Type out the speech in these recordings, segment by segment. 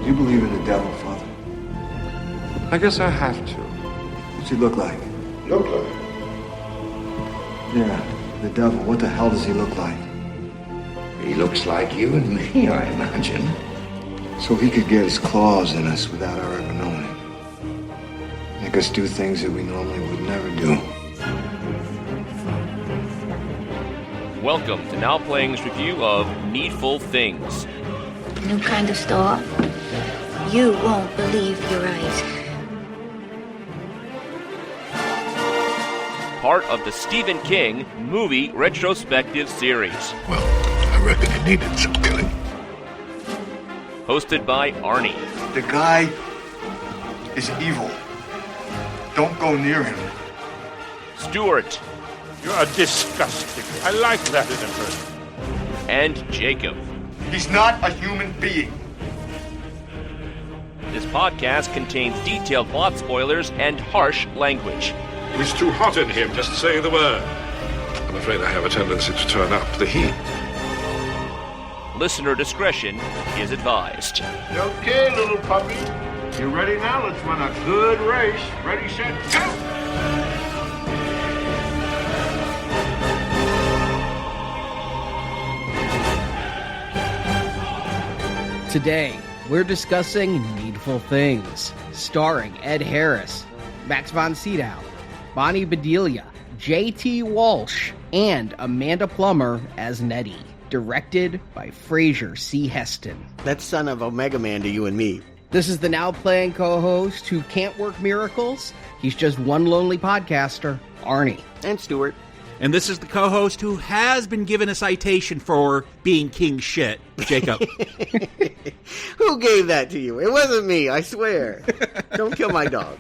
Do you believe in the devil, Father? I guess I have to. What's he look like? Look like? Yeah, the devil. What the hell does he look like? He looks like you and me, I imagine. So he could get his claws in us without our ever knowing it. Make us do things that we normally would never do. Welcome to Now Playing's review of Needful Things. New kind of store. You won't believe your eyes. Part of the Stephen King movie retrospective series. Well, I reckon it needed some killing. Hosted by Arnie. The guy is evil. Don't go near him. Stuart. You are disgusting. I like that in a person. And Jakob. He's not a human being. This podcast contains detailed plot spoilers and harsh language. It's too hot in here. Just say the word. I'm afraid I have a tendency to turn up the heat. Listener discretion is advised. Okay, little puppy. You ready now? Let's run a good race. Ready, set, go! Today, we're discussing Needful Things, starring Ed Harris, Max von Sydow, Bonnie Bedelia, J.T. Walsh, and Amanda Plummer as Nettie. Directed by Fraser C. Heston. That's son of Omega Man to you and me. This is the Now Playing co-host who can't work miracles. He's just one lonely podcaster, Arnie. And Stuart. And this is the co-host who has been given a citation for being king shit, Jakob. Who gave that to you? It wasn't me, I swear. Don't kill my dog.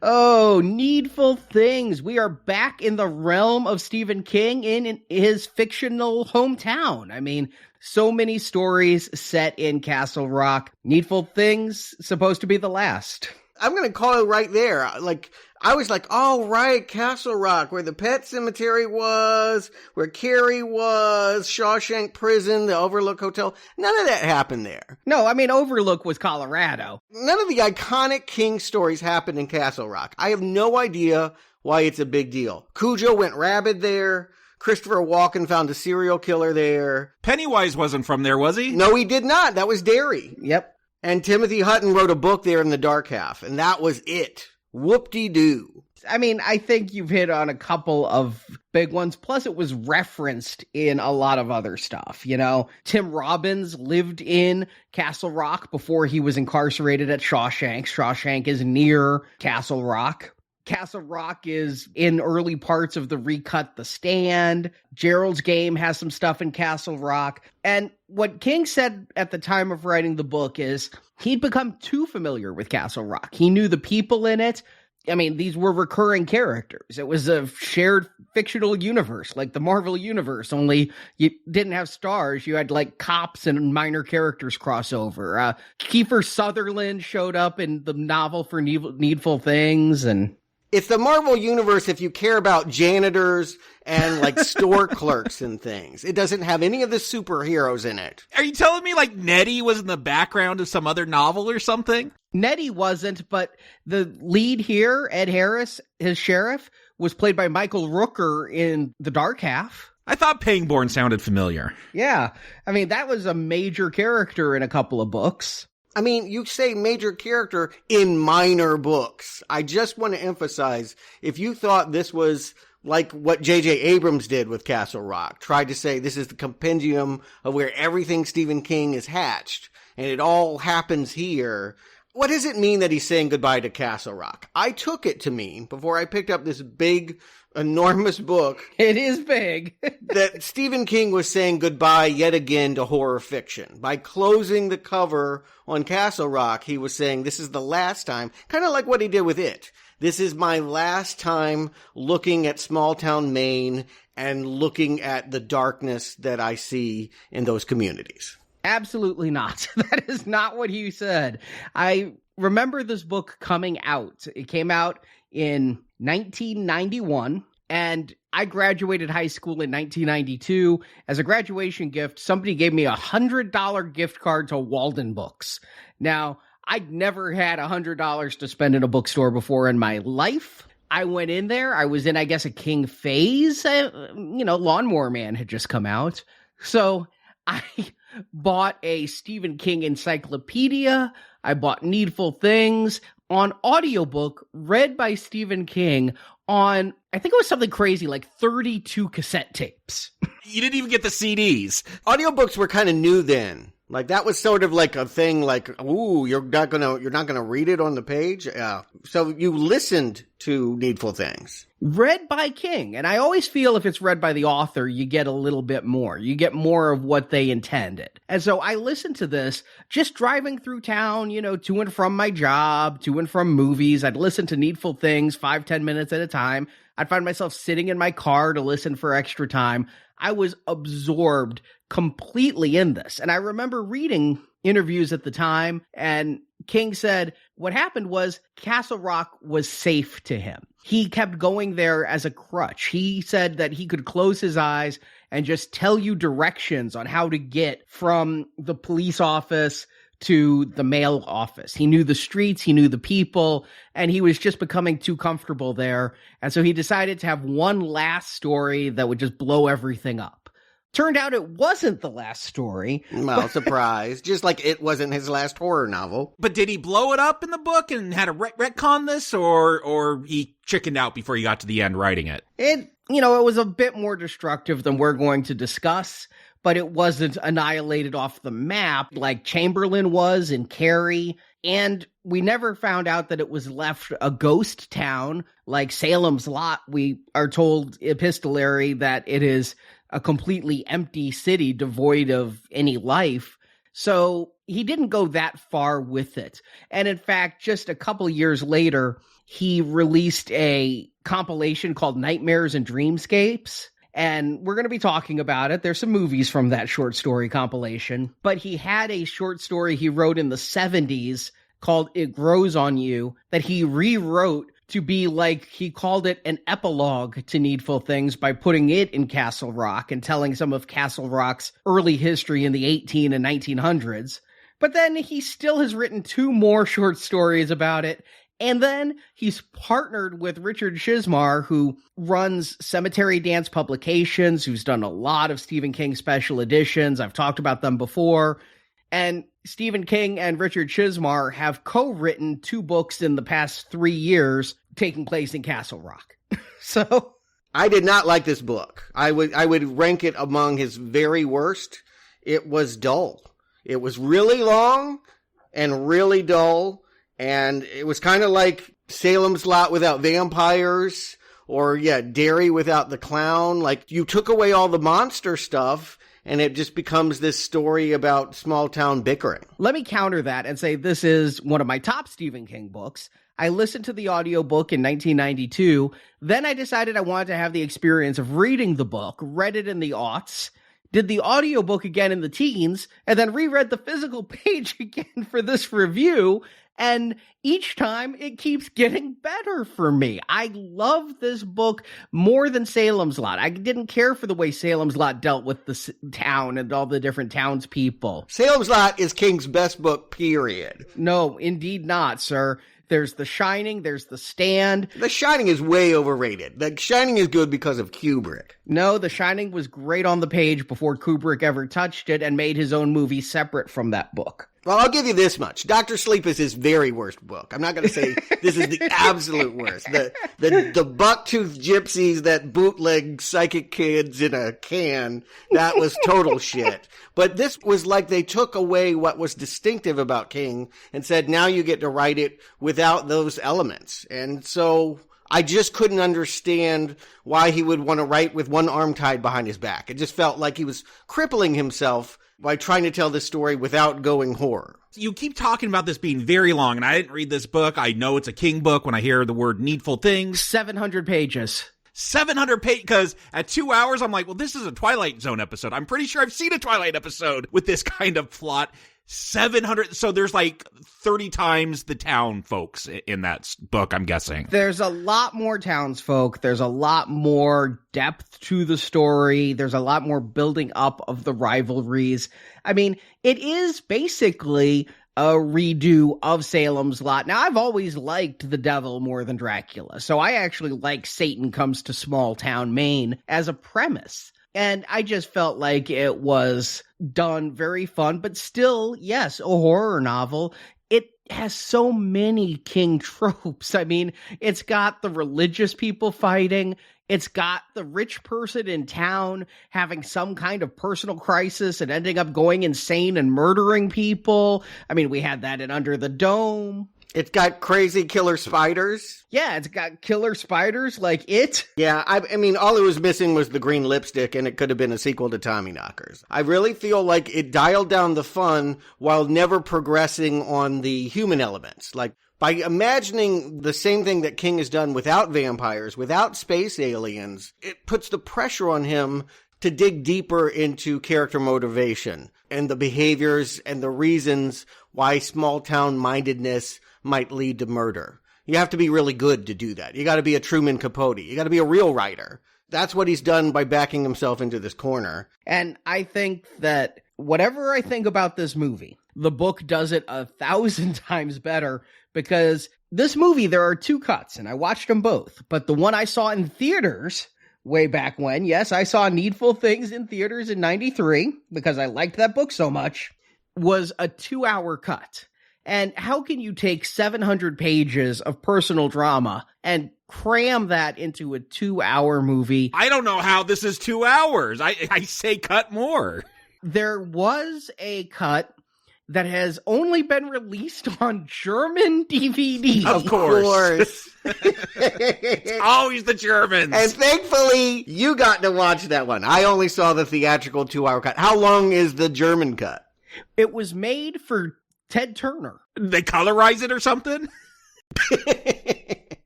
Oh, Needful Things. We are back in the realm of Stephen King in his fictional hometown. I mean, so many stories set in Castle Rock. Needful Things supposed to be the last. I'm going to call it right there. I was like, oh, right, Castle Rock, where the pet cemetery was, where Carrie was, Shawshank Prison, the Overlook Hotel. None of that happened there. No, I mean, Overlook was Colorado. None of the iconic King stories happened in Castle Rock. I have no idea why it's a big deal. Cujo went rabid there. Christopher Walken found a serial killer there. Pennywise wasn't from there, was he? No, he did not. That was Derry. Yep. And Timothy Hutton wrote a book there in the dark half, and that was it. Whoop-de-doo. I mean, I think you've hit on a couple of big ones. Plus, it was referenced in a lot of other stuff. You know, Tim Robbins lived in Castle Rock before he was incarcerated at Shawshank. Shawshank is near Castle Rock. Castle Rock is in early parts of the recut The Stand. Gerald's Game has some stuff in Castle Rock. And what King said at the time of writing the book is he'd become too familiar with Castle Rock. He knew the people in it. I mean, these were recurring characters. It was a shared fictional universe, like the Marvel universe, only you didn't have stars. You had, like, cops and minor characters cross over. Kiefer Sutherland showed up in the novel for Needful Things, and... It's the Marvel universe if you care about janitors and, like, store clerks and things. It doesn't have any of the superheroes in it. Are you telling me, like, Nettie was in the background of some other novel or something? Nettie wasn't, but the lead here, Ed Harris, his sheriff, was played by Michael Rooker in The Dark Half. I thought Pangborn sounded familiar. Yeah. I mean, that was a major character in a couple of books. I mean, you say major character in minor books. I just want to emphasize, if you thought this was like what J.J. Abrams did with Castle Rock, tried to say this is the compendium of where everything Stephen King is hatched, and it all happens here, what does it mean that he's saying goodbye to Castle Rock? I took it to mean, before I picked up this big, enormous book. It is big. That Stephen King was saying goodbye yet again to horror fiction. By closing the cover on Castle Rock, he was saying this is the last time, kind of like what he did with It. This is my last time looking at small town Maine and looking at the darkness that I see in those communities. Absolutely not. That is not what he said. I remember this book coming out. It came out in 1991. And I graduated high school in 1992. As a graduation gift, somebody gave me a $100 gift card to Walden Books. Now, I'd never had $100 to spend in a bookstore before in my life. I went in there. I was in, I guess, a King phase. Lawnmower Man had just come out. So I bought a Stephen King encyclopedia. I bought Needful Things on audiobook read by Stephen King on, I think it was something crazy, like 32 cassette tapes. You didn't even get the CDs. Audiobooks were kind of new then. Like, that was sort of like a thing like, ooh, you're not gonna read it on the page? Yeah. So you listened to Needful Things. Read by King. And I always feel if it's read by the author, you get a little bit more. You get more of what they intended. And so I listened to this just driving through town, to and from my job, to and from movies. I'd listen to Needful Things 5-10 minutes at a time. I'd find myself sitting in my car to listen for extra time. I was absorbed completely in this. And I remember reading interviews at the time, and King said what happened was Castle Rock was safe to him. He kept going there as a crutch. He said that he could close his eyes and just tell you directions on how to get from the police office to the mail office. He knew the streets, he knew the people, and he was just becoming too comfortable there. And so he decided to have one last story that would just blow everything up. Turned out it wasn't the last story. Well, surprise. Just like it wasn't his last horror novel. But did he blow it up in the book and had to retcon this, or he chickened out before he got to the end writing it? It was a bit more destructive than we're going to discuss, but it wasn't annihilated off the map like Chamberlain was in Carrie. And we never found out that it was left a ghost town like Salem's Lot. We are told epistolary that it is a completely empty city devoid of any life. So he didn't go that far with it. And in fact, just a couple years later, he released a compilation called Nightmares and Dreamscapes. And we're going to be talking about it. There's some movies from that short story compilation. But he had a short story he wrote in the 70s called It Grows on You that he rewrote to be like, he called it an epilogue to Needful Things by putting it in Castle Rock and telling some of Castle Rock's early history in the 18 and 1900s. But then he still has written 2 more short stories about it. And then he's partnered with Richard Shizmar, who runs Cemetery Dance Publications, who's done a lot of Stephen King special editions. I've talked about them before. And Stephen King and Richard Shizmar have co-written 2 books in the past 3 years taking place in Castle Rock. So I did not like this book. I would rank it among his very worst. It was dull. It was really long and really dull. And it was kind of like Salem's Lot without vampires, or Derry without the clown. Like, you took away all the monster stuff, and it just becomes this story about small town bickering. Let me counter that and say this is one of my top Stephen King books. I listened to the audiobook in 1992. Then I decided I wanted to have the experience of reading the book, read it in the aughts, did the audiobook again in the teens, and then reread the physical page again for this review. And each time it keeps getting better for me. I love this book more than Salem's Lot. I didn't care for the way Salem's Lot dealt with the town and all the different townspeople. Salem's Lot is King's best book, period. No, indeed not, sir. There's The Shining, there's The Stand. The Shining is way overrated. The Shining is good because of Kubrick. No, The Shining was great on the page before Kubrick ever touched it and made his own movie separate from that book. Well, I'll give you this much. Dr. Sleep is his very worst book. I'm not going to say this is the absolute worst. The buck-toothed gypsies that bootleg psychic kids in a can, that was total shit. But this was like they took away what was distinctive about King and said, now you get to write it without those elements. And so I just couldn't understand why he would want to write with one arm tied behind his back. It just felt like he was crippling himself by trying to tell this story without going horror. You keep talking about this being very long, and I didn't read this book. I know it's a King book when I hear the word Needful Things. 700 pages. 700 pages, because at 2 hours, I'm like, well, this is a Twilight Zone episode. I'm pretty sure I've seen a Twilight episode with this kind of plot. 700. So there's like 30 times the town folks in that book, I'm guessing. There's a lot more townsfolk. There's a lot more depth to the story. There's a lot more building up of the rivalries. I mean, it is basically a redo of Salem's Lot. Now, I've always liked the devil more than Dracula, so I actually like Satan Comes to Small Town, Maine as a premise. And I just felt like it was done very fun, but still, yes, a horror novel. It has so many King tropes. I mean, it's got the religious people fighting. It's got the rich person in town having some kind of personal crisis and ending up going insane and murdering people. I mean, we had that in Under the Dome. It's got crazy killer spiders. Yeah, it's got killer spiders like it. Yeah, I mean, all it was missing was the green lipstick, and it could have been a sequel to Tommyknockers. I really feel like it dialed down the fun while never progressing on the human elements. Like, by imagining the same thing that King has done without vampires, without space aliens, it puts the pressure on him to dig deeper into character motivation and the behaviors and the reasons why small-town mindedness might lead to murder. You have to be really good to do that. You got to be a Truman Capote. You got to be a real writer. That's what he's done by backing himself into this corner. And I think that whatever I think about this movie, the book does it 1,000 times better, because this movie, there are two cuts, and I watched them both. But the one I saw in theaters way back when, yes, I saw Needful Things in theaters in 93, because I liked that book so much, was a 2-hour cut. And how can you take 700 pages of personal drama and cram that into a 2-hour movie? I don't know how this is 2 hours. I say cut more. There was a cut that has only been released on German DVD. Of course. It's always the Germans. And thankfully, you got to watch that one. I only saw the theatrical 2-hour cut. How long is the German cut? It was made for Ted Turner. They colorize it or something?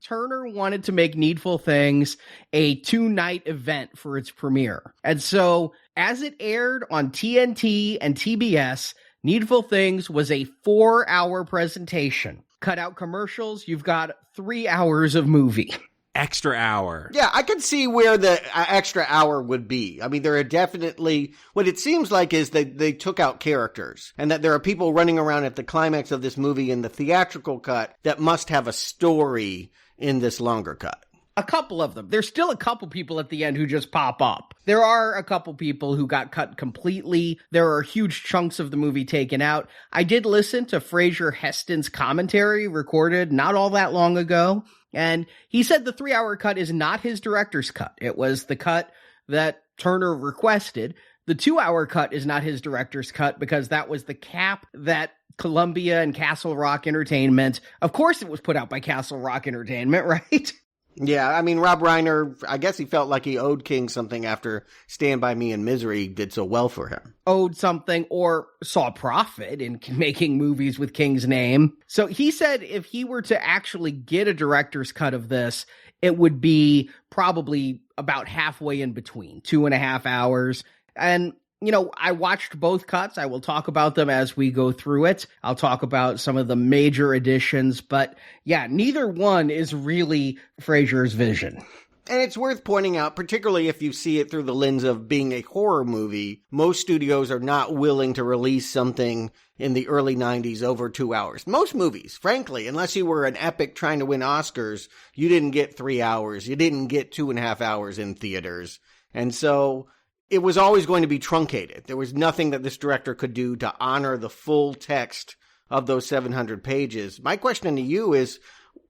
Turner wanted to make Needful Things a 2-night event for its premiere. And so, as it aired on TNT and TBS, Needful Things was a 4-hour presentation. Cut out commercials, you've got 3 hours of movie. Extra hour. Yeah, I could see where the extra hour would be. I mean, there are definitely, what it seems like is that they took out characters, and that there are people running around at the climax of this movie in the theatrical cut that must have a story in this longer cut. A couple of them. There's still a couple people at the end who just pop up. There are a couple people who got cut completely. There are huge chunks of the movie taken out. I did listen to Fraser Heston's commentary recorded not all that long ago, and he said the 3-hour cut is not his director's cut. It was the cut that Turner requested. The 2-hour cut is not his director's cut because that was the cap that Columbia and Castle Rock Entertainment, of course it was put out by Castle Rock Entertainment, right? Yeah, I mean, Rob Reiner, I guess he felt like he owed King something after Stand By Me and Misery did so well for him. Owed something or saw profit in making movies with King's name. So he said if he were to actually get a director's cut of this, it would be probably about halfway in between, 2.5 hours. And you know, I watched both cuts. I will talk about them as we go through it. I'll talk about some of the major additions, but yeah, neither one is really Fraser's vision. And it's worth pointing out, particularly if you see it through the lens of being a horror movie, most studios are not willing to release something in the early 90s over 2 hours. Most movies, frankly, unless you were an epic trying to win Oscars, you didn't get 3 hours. You didn't get 2.5 hours in theaters. And so it was always going to be truncated. There was nothing that this director could do to honor the full text of those 700 pages. My question to you is,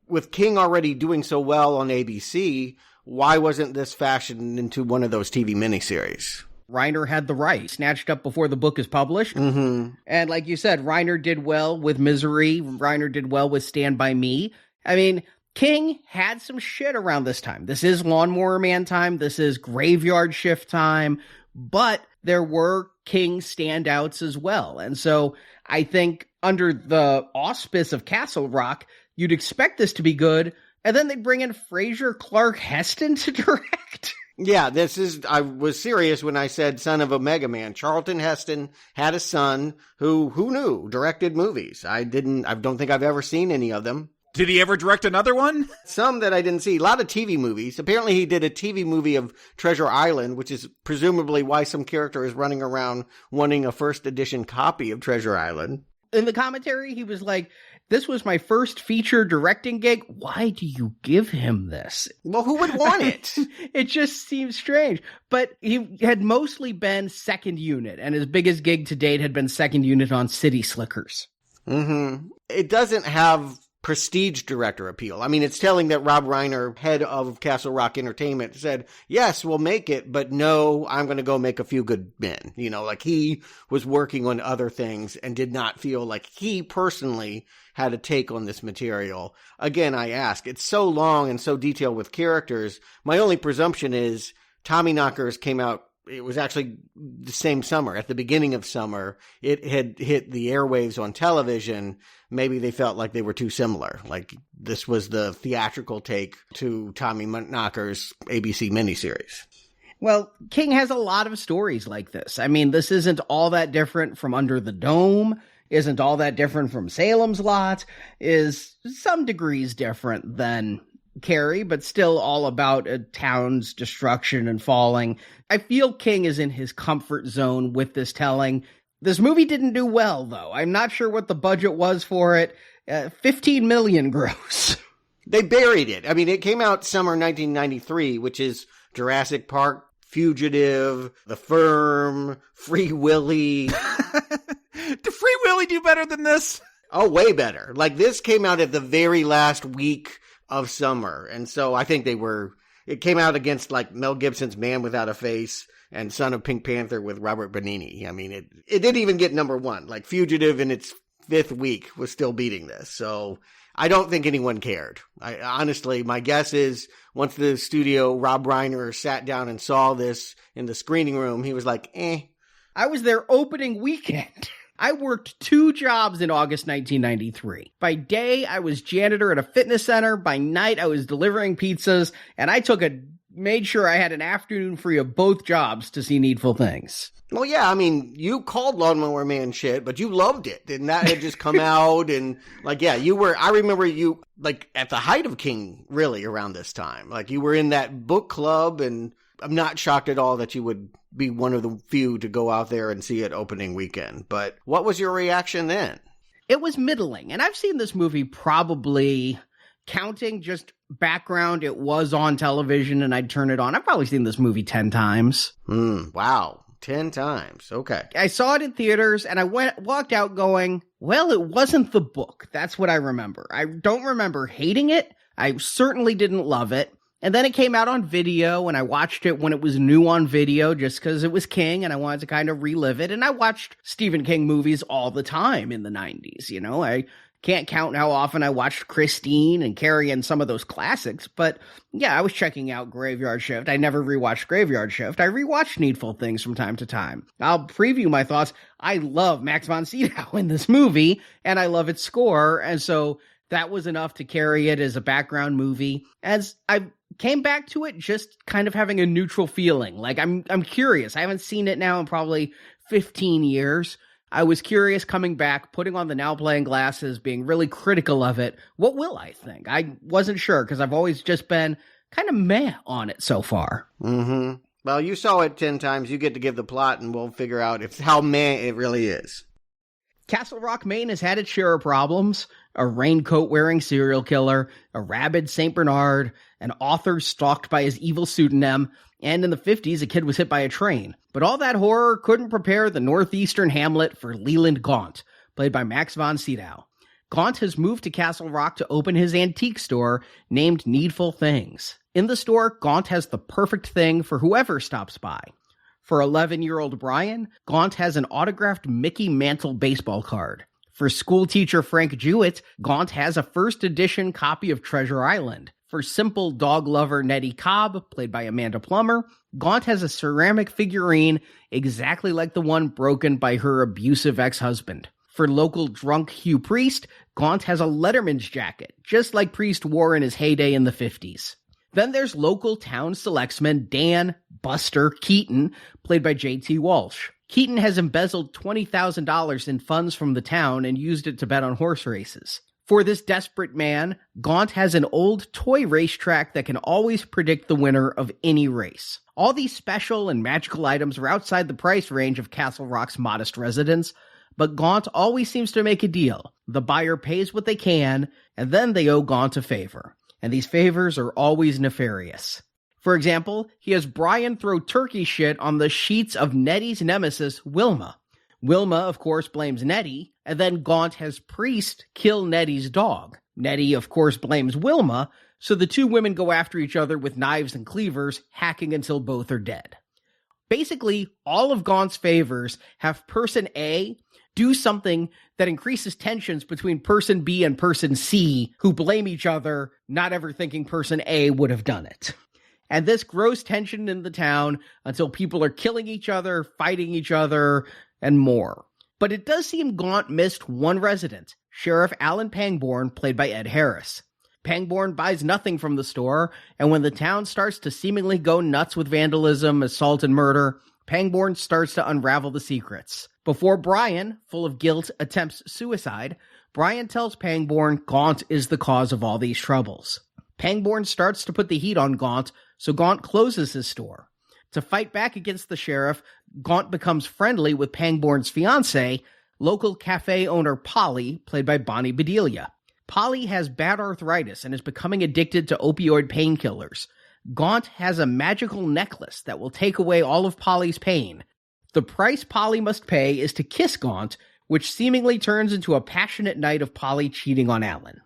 with King already doing so well on ABC, why wasn't this fashioned into one of those TV miniseries? Reiner had the right, snatched up before the book is published. Mm-hmm. And like you said, Reiner did well with Misery. Reiner did well with Stand By Me. I mean, King had some shit around this time. This is Lawnmower Man time. This is Graveyard Shift time. But there were King standouts as well. And so I think under the auspice of Castle Rock, you'd expect this to be good. And then they bring in Fraser Clark Heston to direct. Yeah, I was serious when I said son of Omega Man. Charlton Heston had a son who knew, directed movies. I don't think I've ever seen any of them. Did he ever direct another one? Some that I didn't see. A lot of TV movies. Apparently he did a TV movie of Treasure Island, which is presumably why some character is running around wanting a first edition copy of Treasure Island. In the commentary, he was like, this was my first feature directing gig. Why do you give him this? Well, who would want it? It just seems strange. But he had mostly been second unit, and his biggest gig to date had been second unit on City Slickers. Mm-hmm. It doesn't have prestige director appeal. I mean, it's telling that Rob Reiner, head of Castle Rock Entertainment, said, yes, we'll make it, but no, I'm going to go make A Few Good Men. You know, like he was working on other things and did not feel like he personally had a take on this material. Again, I ask, it's so long and so detailed with characters. My only presumption is Tommyknockers came out, it was actually the same summer. At the beginning of summer, it had hit the airwaves on television. Maybe they felt like they were too similar. Like this was the theatrical take to Tommyknockers ABC miniseries. Well, King has a lot of stories like this. I mean, this isn't all that different from Under the Dome, isn't all that different from Salem's Lot, is some degrees different than Carrie, but still all about a town's destruction and falling. I feel King is in his comfort zone with this telling. This movie didn't do well, though. I'm not sure what the budget was for it. 15 million gross. They buried it. I mean, it came out summer 1993, which is Jurassic Park, Fugitive, The Firm, Free Willy. Did Free Willy do better than this? Oh, way better. Like, this came out at the very last week of summer. And so I think it came out against, like, Mel Gibson's Man Without a Face and Son of Pink Panther with Robert Benigni. I mean, it didn't even get number one. Like, Fugitive in its fifth week was still beating this. So I don't think anyone cared. Honestly, my guess is once the studio, Rob Reiner, sat down and saw this in the screening room, he was like, I was there opening weekend. I worked 2 jobs in August 1993. By day, I was janitor at a fitness center. By night, I was delivering pizzas, and I made sure I had an afternoon free of both jobs to see Needful Things. Well, yeah, I mean, you called Lawnmower Man shit, but you loved it, and that had just come out, and, like, yeah, I remember you, like, at the height of King, really, around this time. Like, you were in that book club, and I'm not shocked at all that you would be one of the few to go out there and see it opening weekend. But what was your reaction then? It was middling, and I've seen this movie probably, counting just background, it was on television and I'd turn it on. I've probably seen this movie 10 times. Wow, 10 times. Okay. I saw it in theaters and I walked out going, well, it wasn't the book. That's what I remember. I don't remember hating it. I certainly didn't love it. And then it came out on video, and I watched it when it was new on video just because it was King, and I wanted to kind of relive it. And I watched Stephen King movies all the time in the 90s, you know? I can't count how often I watched Christine and Carrie and some of those classics, but yeah, I was checking out Graveyard Shift. I never rewatched Graveyard Shift. I rewatched Needful Things from time to time. I'll preview my thoughts. I love Max von Sydow in this movie, and I love its score, and so that was enough to carry it as a background movie. As I came back to it just kind of having a neutral feeling. Like, I'm curious. I haven't seen it now in probably 15 years. I was curious coming back, putting on the now playing glasses, being really critical of it. What will I think? I wasn't sure because I've always just been kind of meh on it so far. Mm-hmm. Well, you saw it 10 times. You get to give the plot and we'll figure out how meh it really is. Castle Rock, Maine has had its share of problems. A raincoat-wearing serial killer, a rabid St. Bernard, an author stalked by his evil pseudonym, and in the 50s, a kid was hit by a train. But all that horror couldn't prepare the northeastern hamlet for Leland Gaunt, played by Max von Sydow. Gaunt has moved to Castle Rock to open his antique store named Needful Things. In the store, Gaunt has the perfect thing for whoever stops by. For 11-year-old Brian, Gaunt has an autographed Mickey Mantle baseball card. For schoolteacher Frank Jewett, Gaunt has a first edition copy of Treasure Island. For simple dog lover Nettie Cobb, played by Amanda Plummer, Gaunt has a ceramic figurine exactly like the one broken by her abusive ex-husband. For local drunk Hugh Priest, Gaunt has a Letterman's jacket, just like Priest wore in his heyday in the 50s. Then there's local town selectsman Dan Buster Keaton, played by J.T. Walsh. Keaton has embezzled $20,000 in funds from the town and used it to bet on horse races. For this desperate man, Gaunt has an old toy racetrack that can always predict the winner of any race. All these special and magical items are outside the price range of Castle Rock's modest residents, but Gaunt always seems to make a deal. The buyer pays what they can, and then they owe Gaunt a favor. And these favors are always nefarious. For example, he has Brian throw turkey shit on the sheets of Nettie's nemesis, Wilma. Wilma, of course, blames Nettie, and then Gaunt has Priest kill Nettie's dog. Nettie, of course, blames Wilma, so the two women go after each other with knives and cleavers, hacking until both are dead. Basically, all of Gaunt's favors have Person A do something that increases tensions between Person B and Person C, who blame each other, not ever thinking Person A would have done it. And this grows tension in the town until people are killing each other, fighting each other, and more. But it does seem Gaunt missed one resident, Sheriff Alan Pangborn, played by Ed Harris. Pangborn buys nothing from the store, and when the town starts to seemingly go nuts with vandalism, assault, and murder, Pangborn starts to unravel the secrets. Before Brian, full of guilt, attempts suicide, Brian tells Pangborn Gaunt is the cause of all these troubles. Pangborn starts to put the heat on Gaunt, so Gaunt closes his store. To fight back against the sheriff, Gaunt becomes friendly with Pangborn's fiancée, local cafe owner Polly, played by Bonnie Bedelia. Polly has bad arthritis and is becoming addicted to opioid painkillers. Gaunt has a magical necklace that will take away all of Polly's pain. The price Polly must pay is to kiss Gaunt, which seemingly turns into a passionate night of Polly cheating on Alan.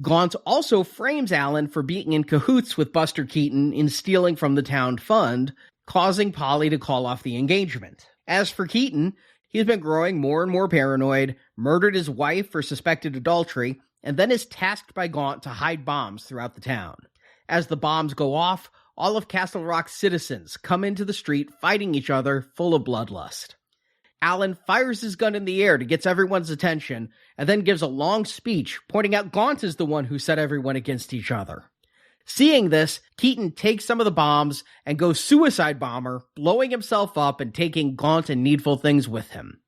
Gaunt also frames Alan for being in cahoots with Buster Keaton in stealing from the town fund, causing Polly to call off the engagement. As for Keaton, he's been growing more and more paranoid, murdered his wife for suspected adultery, and then is tasked by Gaunt to hide bombs throughout the town. As the bombs go off, all of Castle Rock's citizens come into the street fighting each other, full of bloodlust. Alan fires his gun in the air to get everyone's attention, and then gives a long speech pointing out Gaunt is the one who set everyone against each other. Seeing this, Keaton takes some of the bombs and goes suicide bomber, blowing himself up and taking Gaunt and Needful Things with him.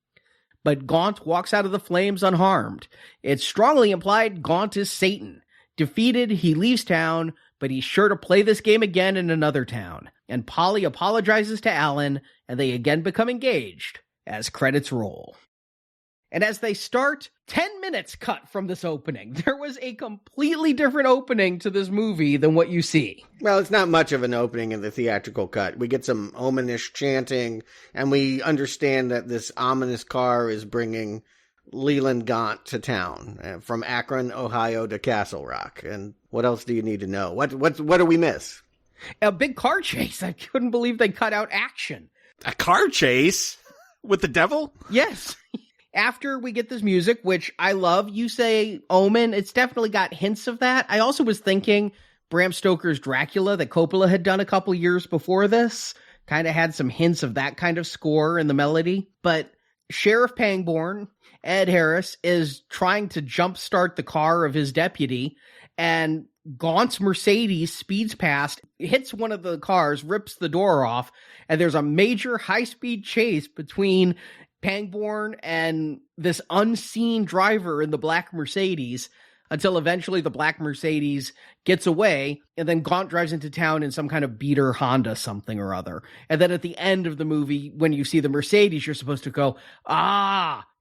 But Gaunt walks out of the flames unharmed. It's strongly implied Gaunt is Satan. Defeated, he leaves town, but he's sure to play this game again in another town. And Polly apologizes to Alan, and they again become engaged, as credits roll. And as they start, 10 minutes cut from this opening. There was a completely different opening to this movie than what you see. Well, it's not much of an opening in the theatrical cut. We get some ominish chanting, and we understand that this ominous car is bringing Leland Gaunt to town, from Akron, Ohio to Castle Rock. And what else do you need to know? What do we miss? A big car chase. I couldn't believe they cut out action. A car chase? With the devil? Yes. After we get this music, which I love, you say Omen, it's definitely got hints of that. I also was thinking Bram Stoker's Dracula that Coppola had done a couple years before this kind of had some hints of that kind of score in the melody. But Sheriff Pangborn, Ed Harris, is trying to jumpstart the car of his deputy, and Gaunt's Mercedes speeds past, hits one of the cars, rips the door off, and there's a major high-speed chase between Pangborn and this unseen driver in the black Mercedes until eventually the black Mercedes gets away, and then Gaunt drives into town in some kind of beater Honda something or other. And then at the end of the movie, when you see the Mercedes, you're supposed to go,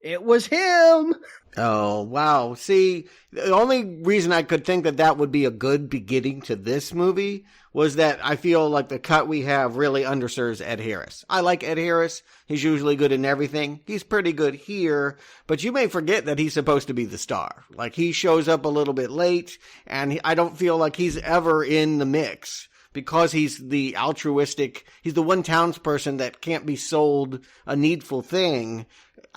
it was him! Oh, wow. See, the only reason I could think that that would be a good beginning to this movie was that I feel like the cut we have really underserves Ed Harris. I like Ed Harris. He's usually good in everything. He's pretty good here, but you may forget that he's supposed to be the star. Like, he shows up a little bit late, and I don't feel like he's ever in the mix. Because he's the altruistic, he's the one townsperson that can't be sold a needful thing,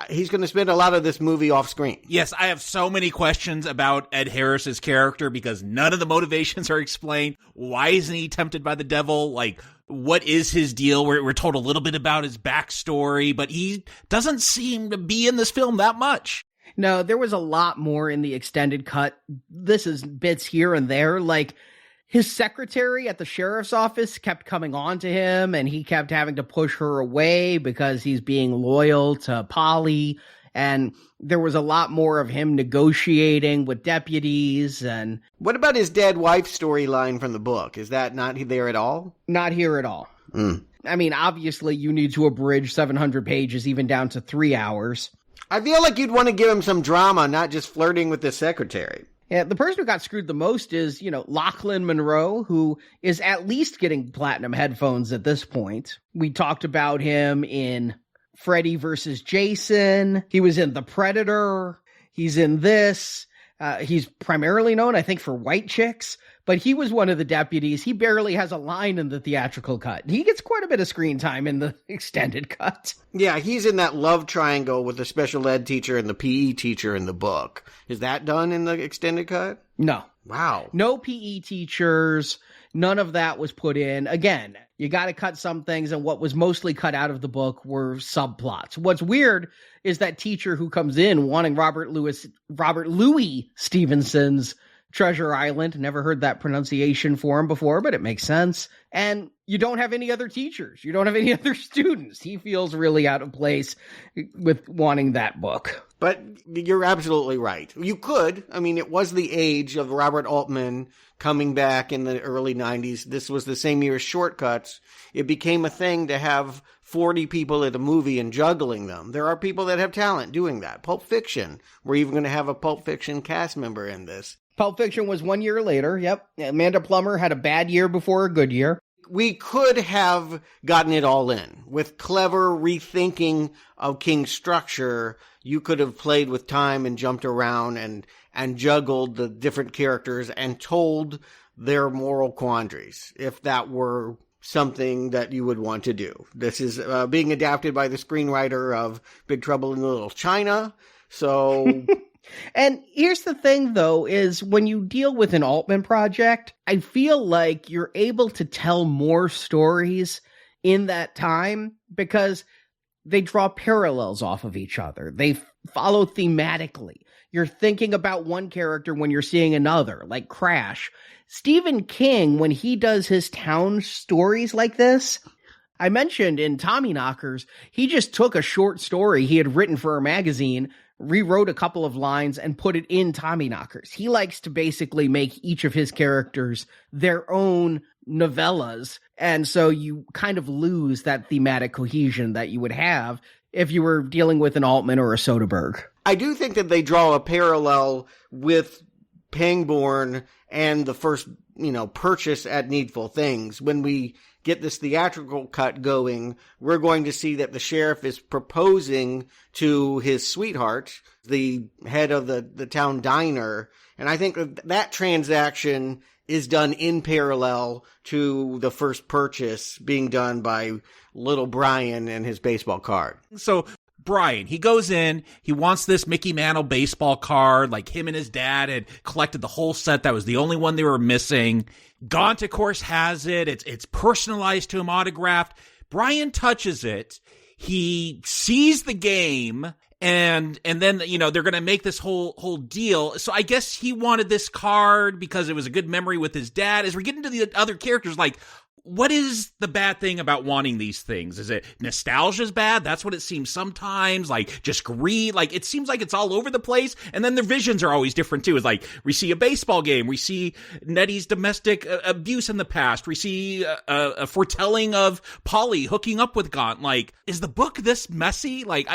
he's going to spend a lot of this movie off screen. Yes, I have so many questions about Ed Harris's character because none of the motivations are explained. Why isn't he tempted by the devil? Like, what is his deal? We're told a little bit about his backstory, but he doesn't seem to be in this film that much. No, there was a lot more in the extended cut. This is bits here and there. Like, His secretary at the sheriff's office kept coming on to him, and he kept having to push her away because he's being loyal to Polly. And there was a lot more of him negotiating with deputies. And what about his dead wife storyline from the book? Is that not there at all? Not here at all. Mm. I mean, obviously, you need to abridge 700 pages, even down to 3 hours. I feel like you'd want to give him some drama, not just flirting with the secretary. Yeah, the person who got screwed the most is, Lachlan Monroe, who is at least getting platinum headphones at this point. We talked about him in Freddy versus Jason. He was in The Predator. He's in this. He's primarily known, I think, for White Chicks, but he was one of the deputies. He barely has a line in the theatrical cut. He gets quite a bit of screen time in the extended cut. Yeah, he's in that love triangle with the special ed teacher and the PE teacher in the book. Is that done in the extended cut? No. Wow. No PE teachers. None of that was put in. Again, you got to cut some things, and what was mostly cut out of the book were subplots. What's weird is that teacher who comes in wanting Robert Louis Stevenson's Treasure Island. Never heard that pronunciation for him before, but it makes sense. And you don't have any other teachers. You don't have any other students. He feels really out of place with wanting that book. But you're absolutely right. You could. I mean, it was the age of Robert Altman coming back in the early 90s. This was the same year as Shortcuts. It became a thing to have 40 people at a movie and juggling them. There are people that have talent doing that. Pulp Fiction. We're even going to have a Pulp Fiction cast member in this. Pulp Fiction was 1 year later. Yep. Amanda Plummer had a bad year before a good year. We could have gotten it all in. With clever rethinking of King's structure, you could have played with time and jumped around and juggled the different characters and told their moral quandaries, if that were something that you would want to do. This is being adapted by the screenwriter of Big Trouble in Little China, so... And here's the thing, though, is when you deal with an Altman project, I feel like you're able to tell more stories in that time because they draw parallels off of each other. They follow thematically. You're thinking about one character when you're seeing another, like Crash. Stephen King, when he does his town stories like this, I mentioned in Tommyknockers, he just took a short story he had written for a magazine, rewrote a couple of lines, and put it in Tommyknockers. He likes to basically make each of his characters their own novellas, and so you kind of lose that thematic cohesion that you would have if you were dealing with an Altman or a Soderbergh. I do think that they draw a parallel with Pangborn and the first, purchase at Needful Things. When we get this theatrical cut going, we're going to see that the sheriff is proposing to his sweetheart, the head of the town diner. And I think that transaction is done in parallel to the first purchase being done by little Brian and his baseball card. So Brian, he goes in, he wants this Mickey Mantle baseball card, like him and his dad had collected the whole set. That was the only one they were missing. Gaunt, of course, has it. It's personalized to him, autographed. Brian touches it. He sees the game, and then, they're going to make this whole deal. So I guess he wanted this card because it was a good memory with his dad. As we get into the other characters, like, what is the bad thing about wanting these things? Is it nostalgia's bad? That's what it seems sometimes. Like, just greed. Like, it seems like it's all over the place. And then their visions are always different, too. It's like, we see a baseball game. We see Nettie's domestic abuse in the past. We see a foretelling of Polly hooking up with Gaunt. Like, is the book this messy? Like,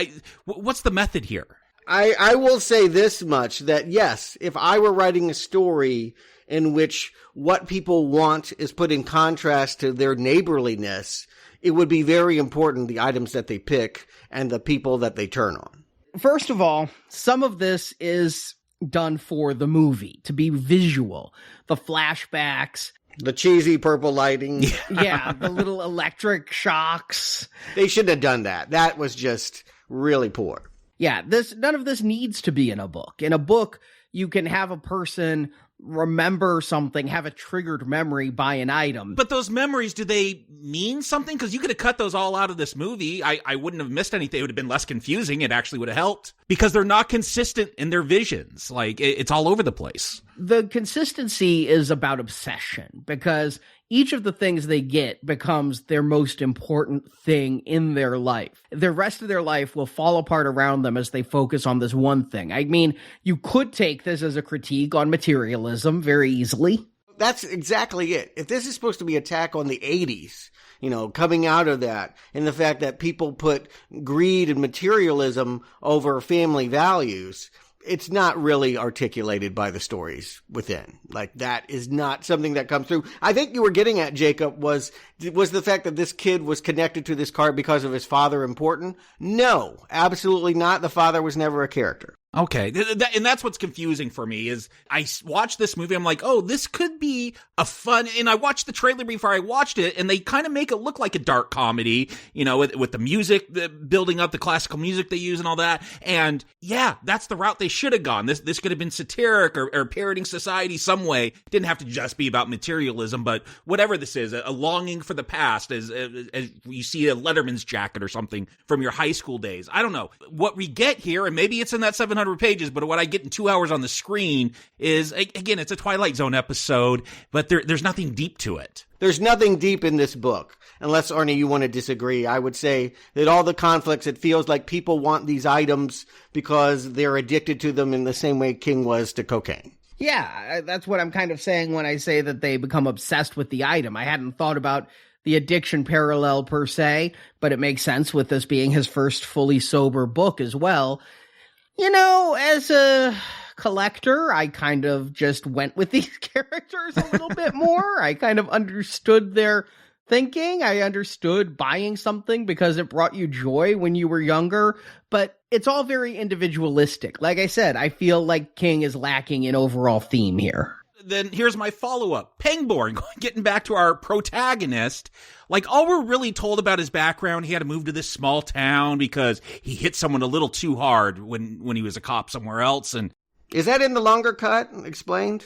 what's the method here? I will say this much, that yes, if I were writing a story in which what people want is put in contrast to their neighborliness, it would be very important, the items that they pick and the people that they turn on. First of all, some of this is done for the movie, to be visual. The flashbacks. The cheesy purple lighting. Yeah, the little electric shocks. They shouldn't have done that. That was just really poor. Yeah, none of this needs to be in a book. In a book, you can have a person remember something, have a triggered memory by an item. But those memories, do they mean something? Because you could have cut those all out of this movie. I wouldn't have missed anything. It would have been less confusing. It actually would have helped. Because they're not consistent in their visions. Like, it's all over the place. The consistency is about obsession, because each of the things they get becomes their most important thing in their life. The rest of their life will fall apart around them as they focus on this one thing. I mean, you could take this as a critique on materialism very easily. That's exactly it. If this is supposed to be an attack on the 80s, coming out of that, and the fact that people put greed and materialism over family values, it's not really articulated by the stories within. Like, that is not something that comes through. I think you were getting at, Jacob, was the fact that this kid was connected to this car because of his father important? No, absolutely not. The father was never a character. Okay, and that's what's confusing for me is I watched this movie, I'm like, oh, this could be a fun, and I watched the trailer before I watched it, and they kind of make it look like a dark comedy, with the music, building up the classical music they use and all that, and yeah, that's the route they should have gone. This could have been satiric or parroting society some way. It didn't have to just be about materialism, but whatever this is, a longing for the past, as you see a Letterman's jacket or something from your high school days. I don't know. What we get here, and maybe it's in that 700 pages, but what I get in 2 hours on the screen is, again, it's a Twilight Zone episode, but there's nothing deep to it. There's nothing deep in this book. Unless, Arnie, you want to disagree. I would say that all the conflicts, it feels like people want these items because they're addicted to them in the same way King was to cocaine. Yeah, that's what I'm kind of saying when I say that they become obsessed with the item. I hadn't thought about the addiction parallel per se, but it makes sense with this being his first fully sober book as well. As a collector, I kind of just went with these characters a little bit more. I kind of understood their thinking. I understood buying something because it brought you joy when you were younger, but it's all very individualistic. Like I said, I feel like King is lacking in overall theme here. Then here's my follow-up. Pangborn, getting back to our protagonist, like, all we're really told about his background, he had to move to this small town because he hit someone a little too hard when he was a cop somewhere else. And is that in the longer cut explained?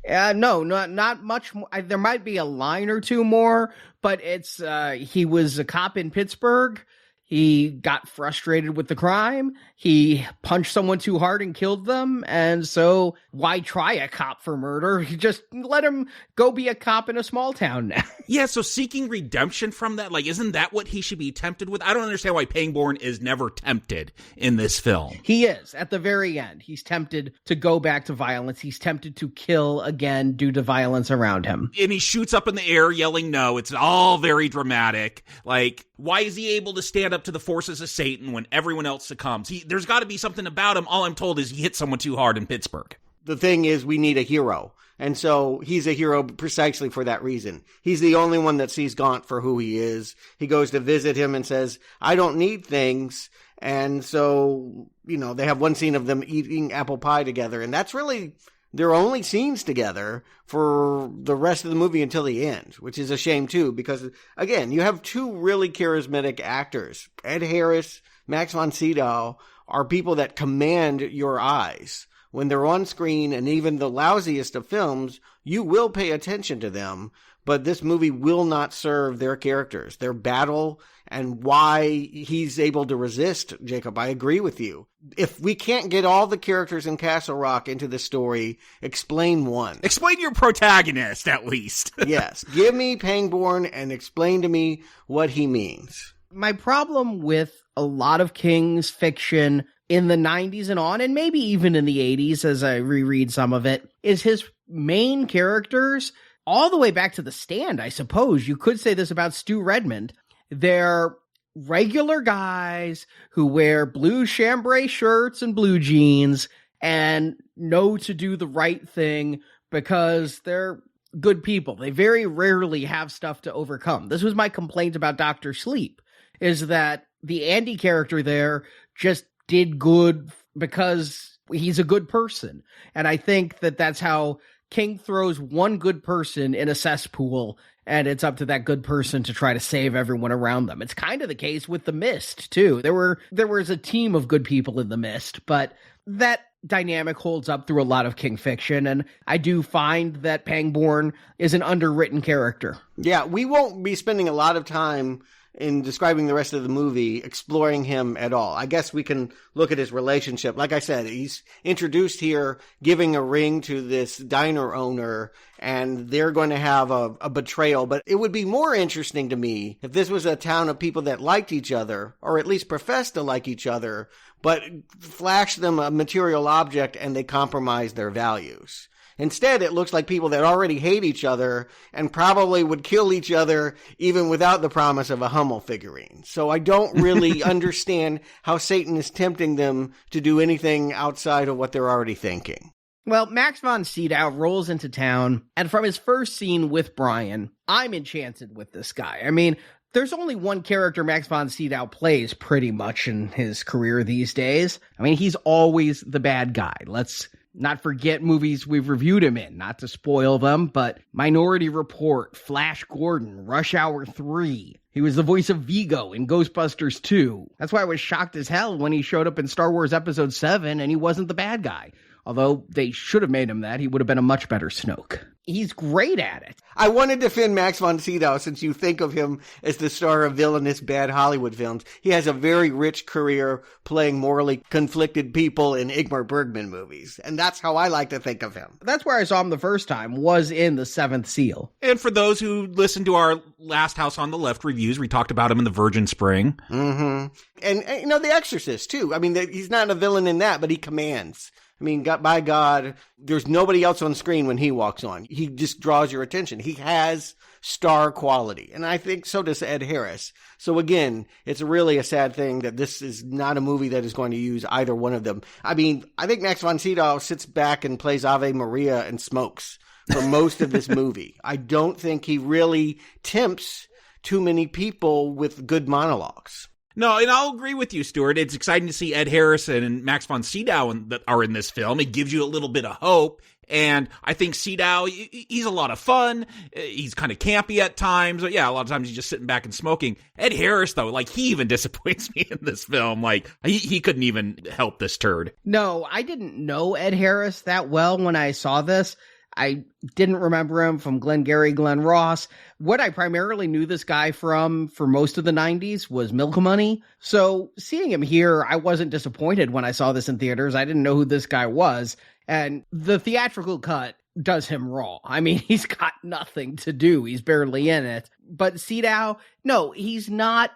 No, not much more. There might be a line or two more, but it's he was a cop in Pittsburgh. He got frustrated with the crime. He punched someone too hard and killed them. And so why try a cop for murder? Just let him go be a cop in a small town now. Yeah, so seeking redemption from that, like, isn't that what he should be tempted with? I don't understand why Pangborn is never tempted in this film. He is. At the very end, he's tempted to go back to violence. He's tempted to kill again due to violence around him. And he shoots up in the air yelling no. It's all very dramatic. Like, why is he able to stand up to the forces of Satan when everyone else succumbs? There's got to be something about him. All I'm told is he hit someone too hard in Pittsburgh. The thing is, we need a hero. And so he's a hero precisely for that reason. He's the only one that sees Gaunt for who he is. He goes to visit him and says, I don't need things. And so, they have one scene of them eating apple pie together. And that's really their only scenes together for the rest of the movie until the end, which is a shame too, because again, you have two really charismatic actors. Ed Harris, Max von Sydow are people that command your eyes. When they're on screen, and even the lousiest of films, you will pay attention to them, but this movie will not serve their characters, their battle, and why he's able to resist, Jacob. I agree with you. If we can't get all the characters in Castle Rock into the story, explain one. Explain your protagonist, at least. Yes. Give me Pangborn and explain to me what he means. My problem with a lot of King's fiction in the 90s and on, and maybe even in the 80s as I reread some of it, is his main characters, all the way back to The Stand, I suppose. You could say this about Stu Redmond. They're regular guys who wear blue chambray shirts and blue jeans and know to do the right thing because they're good people. They very rarely have stuff to overcome. This was my complaint about Dr. Sleep, is that the Andy character there just did good because he's a good person. And I think that that's how King throws one good person in a cesspool, and it's up to that good person to try to save everyone around them. It's kind of the case with The Mist, too. There was a team of good people in The Mist, but that dynamic holds up through a lot of King fiction, and I do find that Pangborn is an underwritten character. Yeah, we won't be spending a lot of time in describing the rest of the movie, exploring him at all. I guess we can look at his relationship. Like I said, he's introduced here giving a ring to this diner owner, and they're going to have a betrayal. But it would be more interesting to me if this was a town of people that liked each other, or at least professed to like each other, but flash them a material object and they compromise their values. Instead, it looks like people that already hate each other and probably would kill each other even without the promise of a Hummel figurine. So I don't really understand how Satan is tempting them to do anything outside of what they're already thinking. Well, Max von Sydow rolls into town, and from his first scene with Brian, I'm enchanted with this guy. I mean, there's only one character Max von Sydow plays pretty much in his career these days. I mean, he's always the bad guy. Let's not forget movies we've reviewed him in, not to spoil them, but Minority Report, Flash Gordon, Rush Hour 3. He was the voice of Vigo in Ghostbusters 2. That's why I was shocked as hell when he showed up in Star Wars Episode 7 and he wasn't the bad guy. Although they should have made him that, he would have been a much better Snoke. He's great at it. I want to defend Max von Sydow since you think of him as the star of villainous bad Hollywood films. He has a very rich career playing morally conflicted people in Ingmar Bergman movies. And that's how I like to think of him. That's where I saw him the first time, was in The Seventh Seal. And for those who listened to our last House on the Left reviews, we talked about him in The Virgin Spring. Mm-hmm. And you know, The Exorcist, too. I mean, he's not a villain in that, but he commands. I mean, by God, there's nobody else on screen when he walks on. He just draws your attention. He has star quality. And I think so does Ed Harris. So again, it's really a sad thing that this is not a movie that is going to use either one of them. I mean, I think Max von Sydow sits back and plays Ave Maria and smokes for most of this movie. I don't think he really tempts too many people with good monologues. No, and I'll agree with you, Stuart. It's exciting to see Ed Harrison and Max von Sydow are in this film. It gives you a little bit of hope. And I think Sydow, he's a lot of fun. He's kind of campy at times. But yeah, a lot of times he's just sitting back and smoking. Ed Harris, though, like, he even disappoints me in this film. Like, he couldn't even help this turd. No, I didn't know Ed Harris that well when I saw this. I didn't remember him from Glengarry Glen Ross. What I primarily knew this guy from for most of the 90s was Milk Money. So seeing him here, I wasn't disappointed when I saw this in theaters. I didn't know who this guy was. And the theatrical cut does him raw. I mean, he's got nothing to do. He's barely in it. But Sydow, no, he's not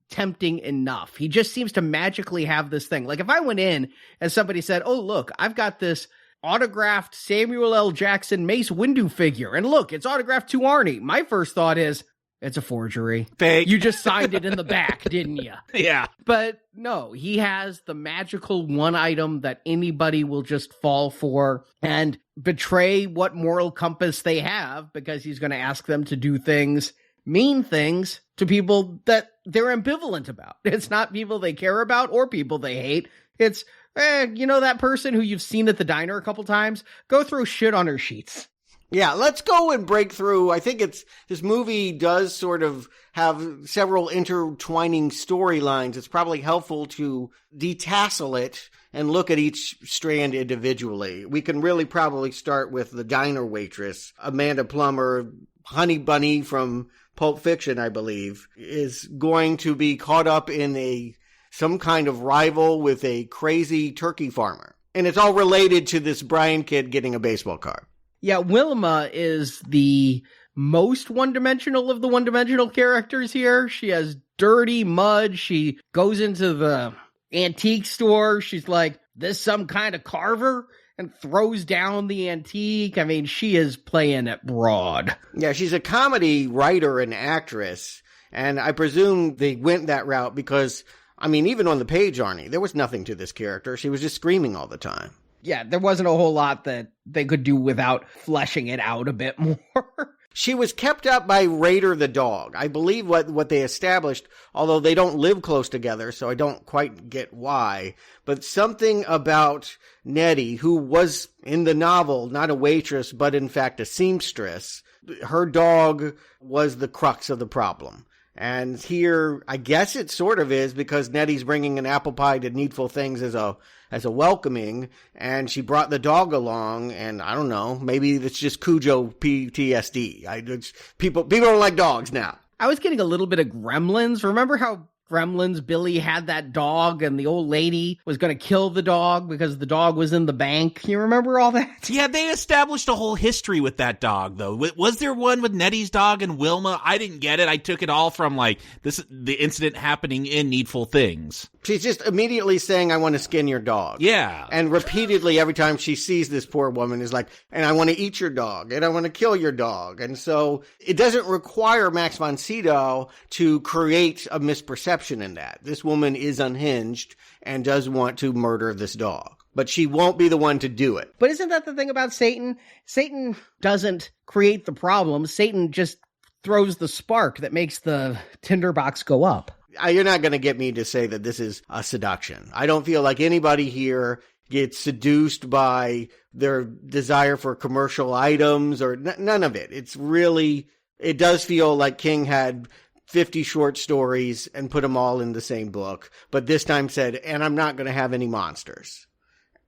tempting enough. He just seems to magically have this thing. Like if I went in and somebody said, oh, look, I've got this autographed Samuel L. Jackson Mace Windu figure, and look, it's autographed to Arnie. My first thought is, it's a forgery. Fake. You just signed it in the back, didn't you? Yeah. But no, he has the magical one item that anybody will just fall for and betray what moral compass they have, because he's going to ask them to do things, mean things, to people that they're ambivalent about. It's not people they care about or people they hate. It's, you know that person who you've seen at the diner a couple times? Go throw shit on her sheets. Yeah, let's go and break through. I think this movie does sort of have several intertwining storylines. It's probably helpful to detassel it and look at each strand individually. We can really probably start with the diner waitress, Amanda Plummer, Honey Bunny from Pulp Fiction, I believe, is going to be caught up in some kind of rival with a crazy turkey farmer. And it's all related to this Brian kid getting a baseball card. Yeah, Wilma is the most one-dimensional of the one-dimensional characters here. She has dirty mud. She goes into the antique store. She's like, this some kind of carver? And throws down the antique. I mean, she is playing it broad. Yeah, she's a comedy writer and actress. And I presume they went that route because, I mean, even on the page, Arnie, there was nothing to this character. She was just screaming all the time. Yeah, there wasn't a whole lot that they could do without fleshing it out a bit more. She was kept up by Raider the dog. I believe what they established, although they don't live close together, so I don't quite get why. But something about Nettie, who was in the novel not a waitress, but in fact a seamstress, her dog was the crux of the problem. And here, I guess it sort of is, because Nettie's bringing an apple pie to Needful Things as a welcoming, and she brought the dog along, and I don't know, maybe it's just Cujo PTSD. People don't like dogs now. I was getting a little bit of Gremlins. Remember how Gremlins, Billy had that dog and the old lady was going to kill the dog because the dog was in the bank? You remember all that? Yeah, they established a whole history with that dog, though. Was there one with Nettie's dog and Wilma? I didn't get it. I took it all from, like, the incident happening in Needful Things. She's just immediately saying, I want to skin your dog. Yeah. And repeatedly, every time she sees this poor woman, is like, and I want to eat your dog, and I want to kill your dog. And so it doesn't require Max von Sydow to create a misperception in that. This woman is unhinged and does want to murder this dog. But she won't be the one to do it. But isn't that the thing about Satan? Satan doesn't create the problem. Satan just throws the spark that makes the tinderbox go up. You're not going to get me to say that this is a seduction. I don't feel like anybody here gets seduced by their desire for commercial items or none of it. It's really, it does feel like King had 50 short stories and put them all in the same book, but this time said, and I'm not going to have any monsters.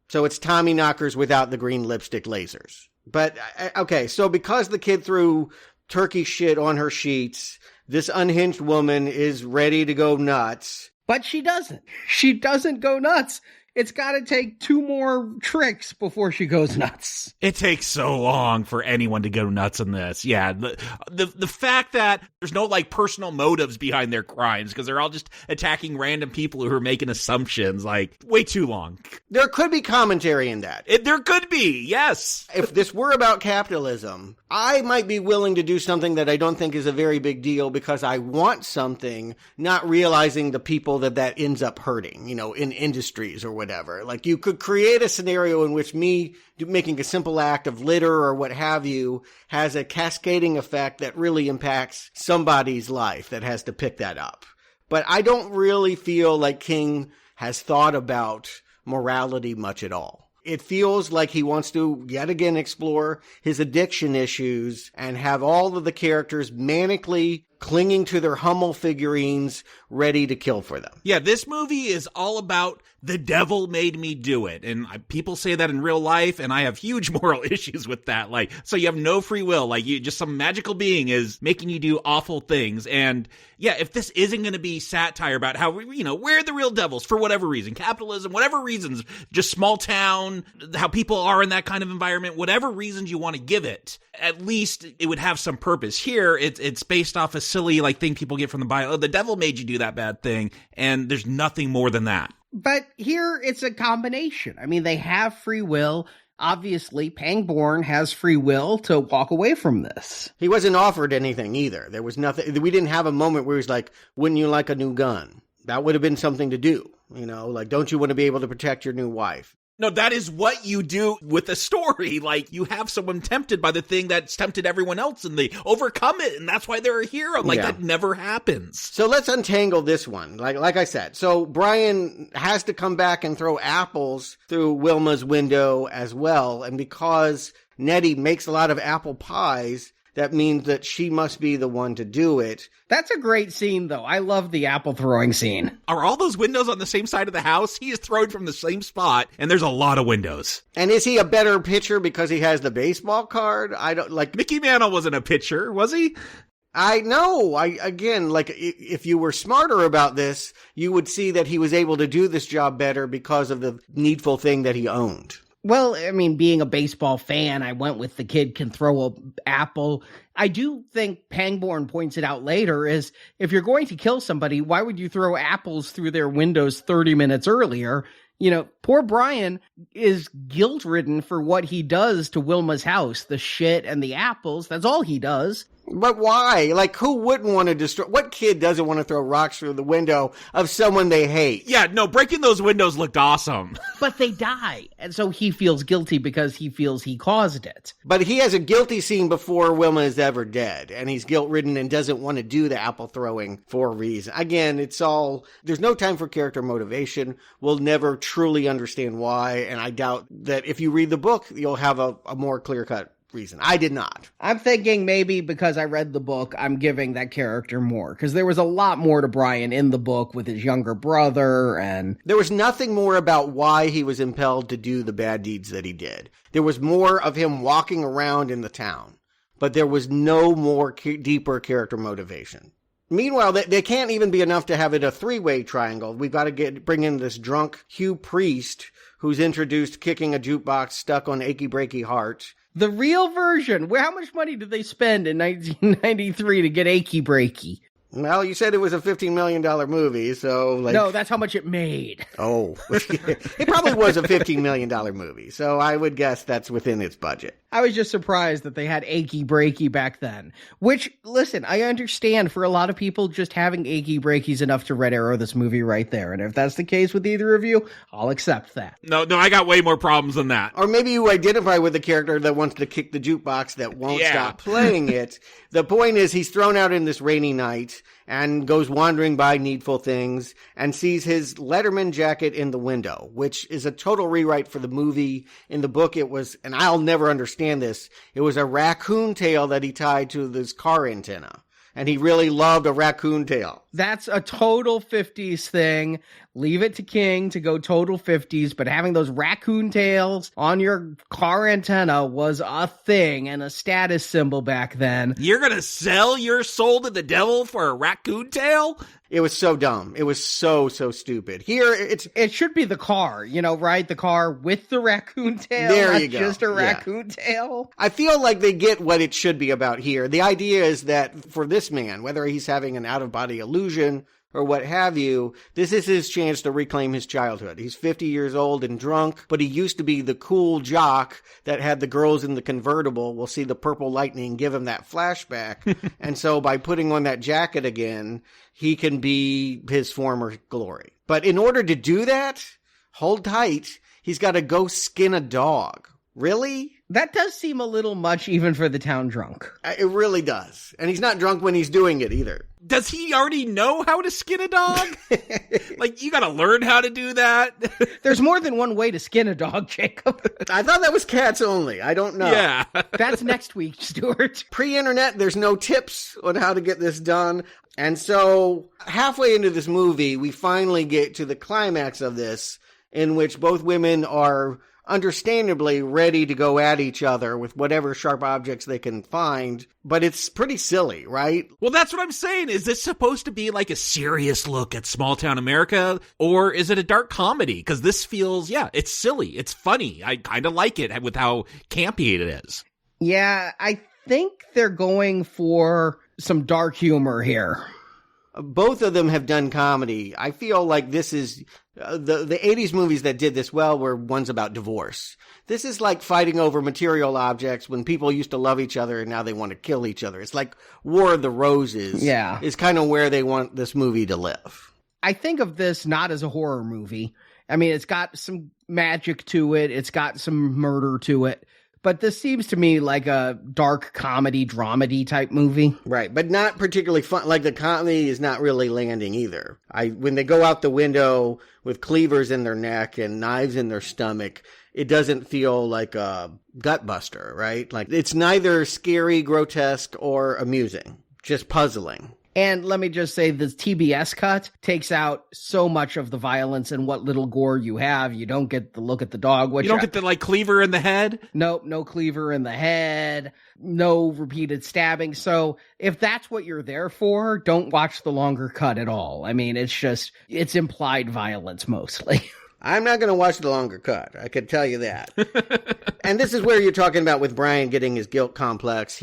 So it's Tommy knockers without the green lipstick lasers. But, okay, so because the kid threw turkey shit on her sheets, this unhinged woman is ready to go nuts. But she doesn't. She doesn't go nuts. It's got to take 2 more tricks before she goes nuts. It takes so long for anyone to go nuts in this. Yeah, the fact that there's no, like, personal motives behind their crimes because they're all just attacking random people who are making assumptions, like, way too long. There could be commentary in that. There could be, yes. If this were about capitalism, I might be willing to do something that I don't think is a very big deal because I want something, not realizing the people that ends up hurting, you know, in industries or whatever. Like, you could create a scenario in which me making a simple act of litter or what have you has a cascading effect that really impacts somebody's life that has to pick that up. But I don't really feel like King has thought about morality much at all. It feels like he wants to yet again explore his addiction issues and have all of the characters manically clinging to their Hummel figurines, ready to kill for them. Yeah, this movie is all about the devil made me do it. And people say that in real life, and I have huge moral issues with that. Like, so you have no free will. Like, you just some magical being is making you do awful things. And yeah, if this isn't going to be satire about how, you know, we're the real devils for whatever reason, capitalism, whatever reasons, just small town, how people are in that kind of environment, whatever reasons you want to give it, at least it would have some purpose. Here, it's based off a silly, like, thing people get from the Bible. Oh, the devil made you do that bad thing, and there's nothing more than that. But here, it's a combination. I mean, they have free will. Obviously, Pangborn has free will to walk away from this. He wasn't offered anything either. There was nothing. We didn't have a moment where he was like, wouldn't you like a new gun? That would have been something to do. You know, like, don't you want to be able to protect your new wife? No, that is what you do with a story. Like, you have someone tempted by the thing that's tempted everyone else, and they overcome it, and that's why they're a hero. Like, that never happens. So let's untangle this one. Like I said, so Brian has to come back and throw apples through Wilma's window as well, and because Nettie makes a lot of apple pies, that means that she must be the one to do it. That's a great scene, though. I love the apple throwing scene. Are all those windows on the same side of the house? He is thrown from the same spot, and there's a lot of windows. And is he a better pitcher because he has the baseball card? I don't like. Mickey Mantle wasn't a pitcher, was he? I know. Again, like, if you were smarter about this, you would see that he was able to do this job better because of the needful thing that he owned. Well, I mean, being a baseball fan, I went with the kid can throw an apple. I do think Pangborn points it out later is if you're going to kill somebody, why would you throw apples through their windows 30 minutes earlier? You know, poor Brian is guilt-ridden for what he does to Wilma's house, the shit and the apples. That's all he does. But why? Like, who wouldn't want to destroy? What kid doesn't want to throw rocks through the window of someone they hate? Yeah, no, breaking those windows looked awesome. But they die. And so he feels guilty because he feels he caused it. But he has a guilty scene before Wilma is ever dead. And he's guilt-ridden and doesn't want to do the apple throwing for a reason. Again, it's all, there's no time for character motivation. We'll never truly understand why. And I doubt that if you read the book, you'll have a more clear-cut reason. I did not. I'm thinking maybe because I read the book, I'm giving that character more. Because there was a lot more to Brian in the book with his younger brother, and there was nothing more about why he was impelled to do the bad deeds that he did. There was more of him walking around in the town. But there was no more deeper character motivation. Meanwhile, they can't even be enough to have it a three-way triangle. We've got to bring in this drunk Hugh Priest, who's introduced kicking a jukebox stuck on Achy Breaky Heart. The real version. How much money did they spend in 1993 to get Achy Breaky? Well, you said it was a $15 million movie, so like... No, that's how much it made. Oh. It probably was a $15 million movie, so I would guess that's within its budget. I was just surprised that they had Achy Breaky back then. Which, listen, I understand for a lot of people just having Achy Breaky's enough to red arrow this movie right there. And if that's the case with either of you, I'll accept that. No, I got way more problems than that. Or maybe you identify with the character that wants to kick the jukebox that won't stop playing it. The point is he's thrown out in this rainy night and goes wandering by Needful Things and sees his Letterman jacket in the window, which is a total rewrite for the movie. In the book, it was, and I'll never understand this, it was a raccoon tail that he tied to this car antenna. And he really loved a raccoon tail. That's a total 50s thing. Leave it to King to go total 50s, but having those raccoon tails on your car antenna was a thing and a status symbol back then. You're gonna sell your soul to the devil for a raccoon tail? It was so dumb. It was so stupid. Here, it should be the car, right? The car with the raccoon tail, there not you go. Just a raccoon tail. I feel like they get what it should be about here. The idea is that for this man, whether he's having an out-of-body illusion or what have you, this is his chance to reclaim his childhood. He's 50 years old and drunk, but he used to be the cool jock that had the girls in the convertible. We'll see the purple lightning give him that flashback. And so by putting on that jacket again, he can be his former glory. But in order to do that, hold tight, he's got to go skin a dog. Really? That does seem a little much even for the town drunk. It really does. And he's not drunk when he's doing it either. Does he already know how to skin a dog? Like, you gotta learn how to do that? There's more than one way to skin a dog, Jacob. I thought that was cats only. I don't know. Yeah. That's next week, Stuart. Pre-internet, there's no tips on how to get this done. And so halfway into this movie, we finally get to the climax of this, in which both women are understandably ready to go at each other with whatever sharp objects they can find, but it's pretty silly, right? Well, that's what I'm saying. Is this supposed to be like a serious look at small town America, or is it a dark comedy? Because this feels, it's silly. It's funny. I kind of like it with how campy it is. Yeah, I think they're going for some dark humor here. Both of them have done comedy. I feel like this is the 80s movies that did this well were ones about divorce. This is like fighting over material objects when people used to love each other and now they want to kill each other. It's like War of the Roses. Yeah. Is kind of where they want this movie to live. I think of this not as a horror movie. I mean, it's got some magic to it. It's got some murder to it. But this seems to me like a dark comedy, dramedy type movie. Right, but not particularly fun. Like, the comedy is not really landing either. When they go out the window with cleavers in their neck and knives in their stomach, it doesn't feel like a gut buster, right? Like, it's neither scary, grotesque, or amusing. Just puzzling. And let me just say, the TBS cut takes out so much of the violence and what little gore you have. You don't get the look at the dog. You don't get the, cleaver in the head? Nope, no cleaver in the head, no repeated stabbing. So if that's what you're there for, don't watch the longer cut at all. I mean, it's implied violence mostly. I'm not going to watch the longer cut. I can tell you that. And this is where you're talking about with Brian getting his guilt complex.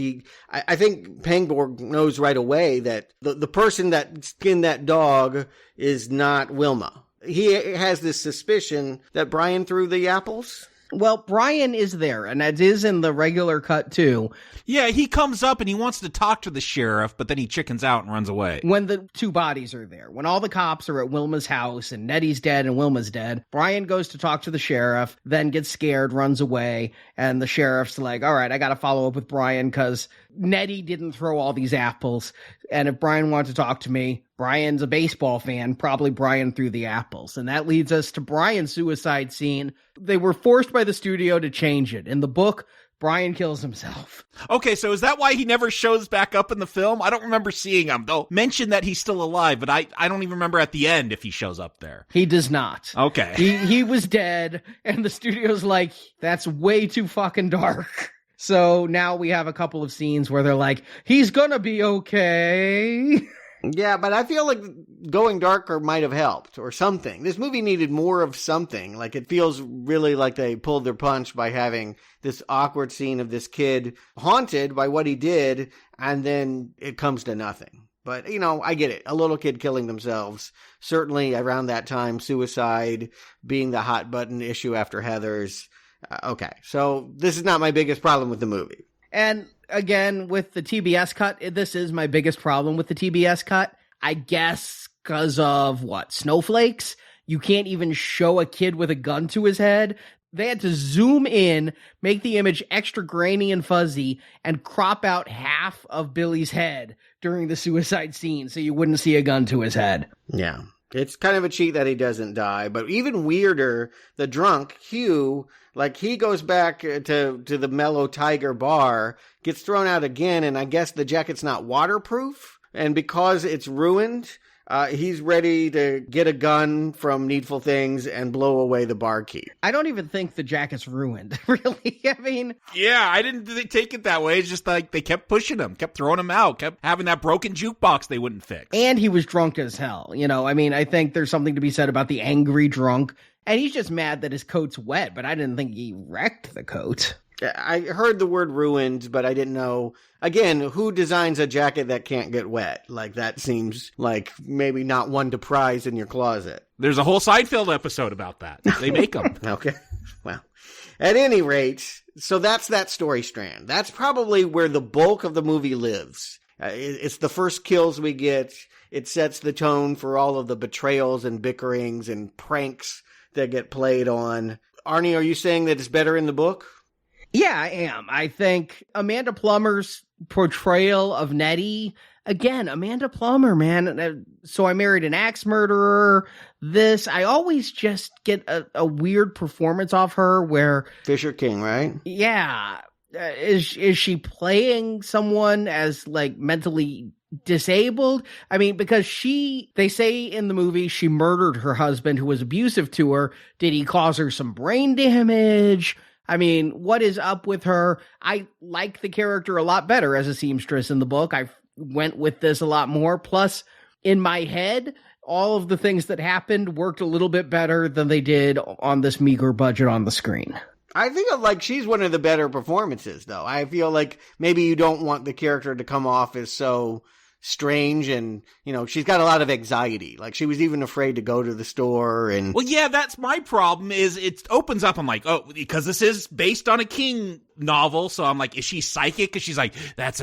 I think Pangborg knows right away that the person that skinned that dog is not Wilma. He has this suspicion that Brian threw the apples. Well, Brian is there, and that is in the regular cut, too. Yeah, he comes up and he wants to talk to the sheriff, but then he chickens out and runs away. When the two bodies are there, when all the cops are at Wilma's house and Nettie's dead and Wilma's dead, Brian goes to talk to the sheriff, then gets scared, runs away, and the sheriff's like, all right, I gotta follow up with Brian because Nettie didn't throw all these apples, and if Brian wanted to talk to me, Brian's a baseball fan, probably Brian threw the apples. And that leads us to Brian's suicide scene. They were forced by the studio to change it. In the book, Brian kills himself. Okay, so is that why he never shows back up in the film? I don't remember seeing him. They'll mention that he's still alive, but I don't even remember at the end if he shows up there. He does not. Okay. He was dead, and the studio's like, that's way too fucking dark. So now we have a couple of scenes where they're like, he's gonna be okay. Yeah, but I feel like going darker might have helped or something. This movie needed more of something. Like, it feels really like they pulled their punch by having this awkward scene of this kid haunted by what he did, and then it comes to nothing. But, you know, I get it. A little kid killing themselves. Certainly around that time, suicide being the hot button issue after Heather's. Okay, so this is not my biggest problem with the movie. And again, with the TBS cut, this is my biggest problem with the TBS cut. I guess because of what? Snowflakes? You can't even show a kid with a gun to his head. They had to zoom in, make the image extra grainy and fuzzy, and crop out half of Billy's head during the suicide scene so you wouldn't see a gun to his head. Yeah. It's kind of a cheat that he doesn't die, but even weirder, the drunk, Hugh, like he goes back to the Mellow Tiger bar, gets thrown out again, and I guess the jacket's not waterproof, and because it's ruined, he's ready to get a gun from Needful Things and blow away the barkeep. I don't even think the jacket's ruined, really. I mean... Yeah, I didn't take it that way. It's just like they kept pushing him, kept throwing him out, kept having that broken jukebox they wouldn't fix. And he was drunk as hell. You know, I mean, I think there's something to be said about the angry drunk. And he's just mad that his coat's wet, but I didn't think he wrecked the coat. I heard the word ruined, but I didn't know, again, who designs a jacket that can't get wet? Like, that seems like maybe not one to prize in your closet. There's a whole Seinfeld episode about that. They make them. Okay. Well, at any rate, so that's that story strand. That's probably where the bulk of the movie lives. It's the first kills we get. It sets the tone for all of the betrayals and bickerings and pranks that get played on. Arnie, are you saying that it's better in the book? Yeah, I am. I think Amanda Plummer's portrayal of Nettie, again, Amanda Plummer, man. So I Married an Axe Murderer. I always just get a weird performance off her where... Fisher King, right? Yeah. Is she playing someone as, like, mentally disabled? I mean, because they say in the movie she murdered her husband who was abusive to her. Did he cause her some brain damage? I mean, what is up with her? I like the character a lot better as a seamstress in the book. I went with this a lot more. Plus, in my head, all of the things that happened worked a little bit better than they did on this meager budget on the screen. I think like she's one of the better performances, though. I feel like maybe you don't want the character to come off as so strange, and you know, she's got a lot of anxiety. Like, she was even afraid to go to the store. And well, yeah, that's my problem. Is it opens up, I'm like, oh, because this is based on a King novel, so I'm like, is she psychic? Because she's like, that's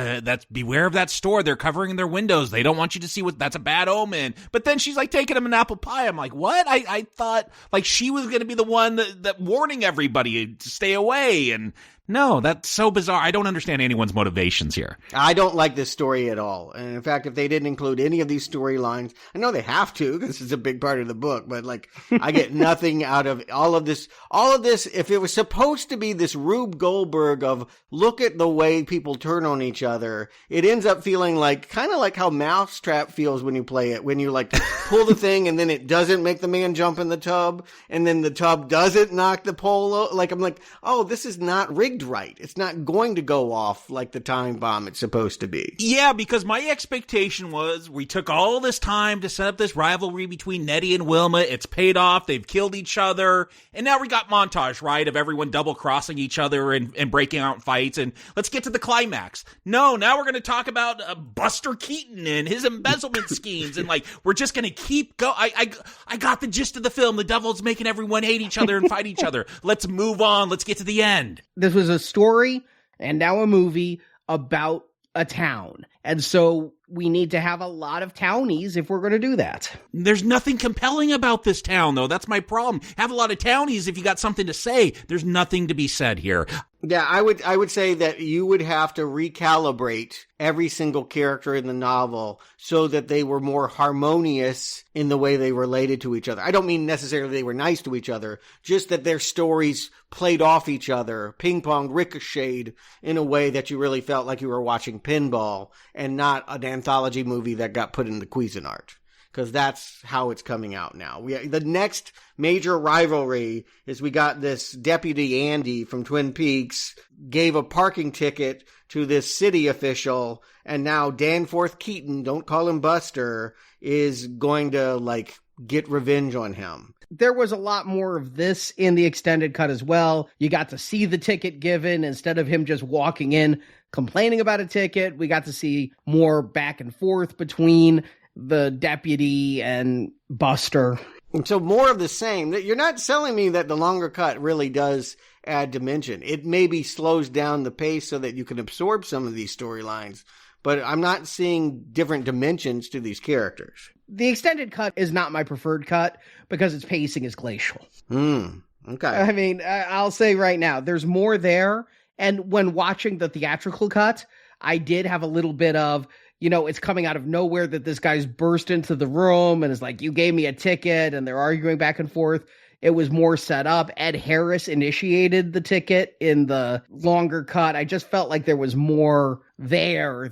beware of that store, they're covering their windows, they don't want you to see that's a bad omen. But then she's like taking him an apple pie. I'm like, what? I thought like she was going to be the one that warning everybody to stay away. And no, that's so bizarre. I don't understand anyone's motivations here. I don't like this story at all. And in fact, if they didn't include any of these storylines, I know they have to because it's a big part of the book, but like, I get nothing out of all of this. All of this, if it was supposed to be this Rube Goldberg of look at the way people turn on each other, it ends up feeling like, kind of like how Mousetrap feels when you play it, when you like pull the thing and then it doesn't make the man jump in the tub, and then the tub doesn't knock the pole. Like, I'm like, oh, this is not rigged right. It's not going to go off like the time bomb it's supposed to be. Yeah, because my expectation was we took all this time to set up this rivalry between Nettie and Wilma. It's paid off. They've killed each other. And now we got montage, right, of everyone double-crossing each other and breaking out in fights. And let's get to the climax. No, now we're going to talk about Buster Keaton and his embezzlement schemes. And, like, we're just going to keep going. I got the gist of the film. The devil's making everyone hate each other and fight each other. Let's move on. Let's get to the end. This was a story and now a movie about a town. And so we need to have a lot of townies if we're going to do that. There's nothing compelling about this town, though. That's my problem. Have a lot of townies if you got something to say. There's nothing to be said here. Yeah, I would say that you would have to recalibrate every single character in the novel so that they were more harmonious in the way they related to each other. I don't mean necessarily they were nice to each other, just that their stories played off each other, ping-ponged, ricocheted in a way that you really felt like you were watching pinball and not an anthology movie that got put in the Cuisinart. because that's how it's coming out now. The next major rivalry is we got this Deputy Andy from Twin Peaks gave a parking ticket to this city official, and now Danforth Keaton, don't call him Buster, is going to, like, get revenge on him. There was a lot more of this in the extended cut as well. You got to see the ticket given instead of him just walking in complaining about a ticket. We got to see more back and forth between the deputy and Buster. And so more of the same. You're not selling me that the longer cut really does add dimension. It maybe slows down the pace so that you can absorb some of these storylines, but I'm not seeing different dimensions to these characters. The extended cut is not my preferred cut because its pacing is glacial. Okay. I mean, I'll say right now, there's more there. And when watching the theatrical cut, I did have a little bit of, it's coming out of nowhere that this guy's burst into the room and is like, you gave me a ticket, and they're arguing back and forth. It was more set up. Ed Harris initiated the ticket in the longer cut. I just felt like there was more there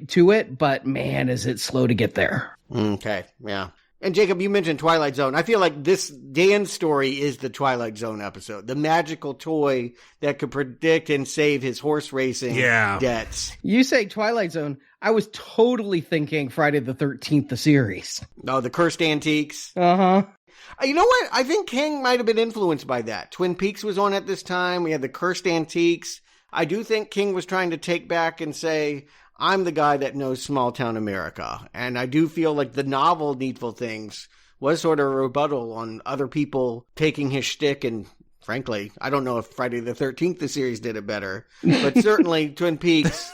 to it, but man, is it slow to get there. Okay, yeah. And Jacob, you mentioned Twilight Zone. I feel like this Dan's story is the Twilight Zone episode. The magical toy that could predict and save his horse racing debts. You say Twilight Zone, I was totally thinking Friday the 13th, the series. Oh, the Cursed Antiques? Uh-huh. You know what? I think King might have been influenced by that. Twin Peaks was on at this time. We had the Cursed Antiques. I do think King was trying to take back and say, I'm the guy that knows small town America. And I do feel like the novel Needful Things was sort of a rebuttal on other people taking his shtick. And frankly, I don't know if Friday the 13th, the series, did it better. But certainly Twin Peaks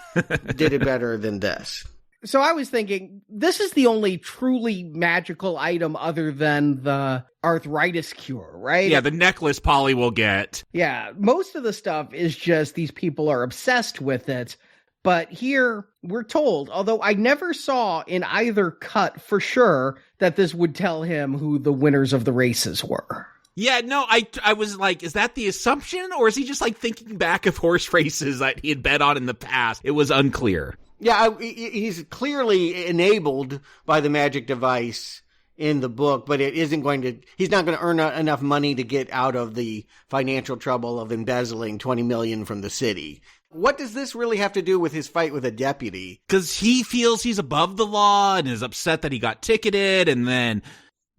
did it better than this. So I was thinking, this is the only truly magical item other than the arthritis cure, right? Yeah, the necklace Polly will get. Yeah, most of the stuff is just these people are obsessed with it. But here, we're told, although I never saw in either cut for sure that this would tell him who the winners of the races were. Yeah, no, I was like, is that the assumption? Or is he just like thinking back of horse races that he had bet on in the past? It was unclear. Yeah, he's clearly enabled by the magic device in the book, but he's not going to earn enough money to get out of the financial trouble of embezzling $20 million from the city. What does this really have to do with his fight with a deputy? Because he feels he's above the law and is upset that he got ticketed, and then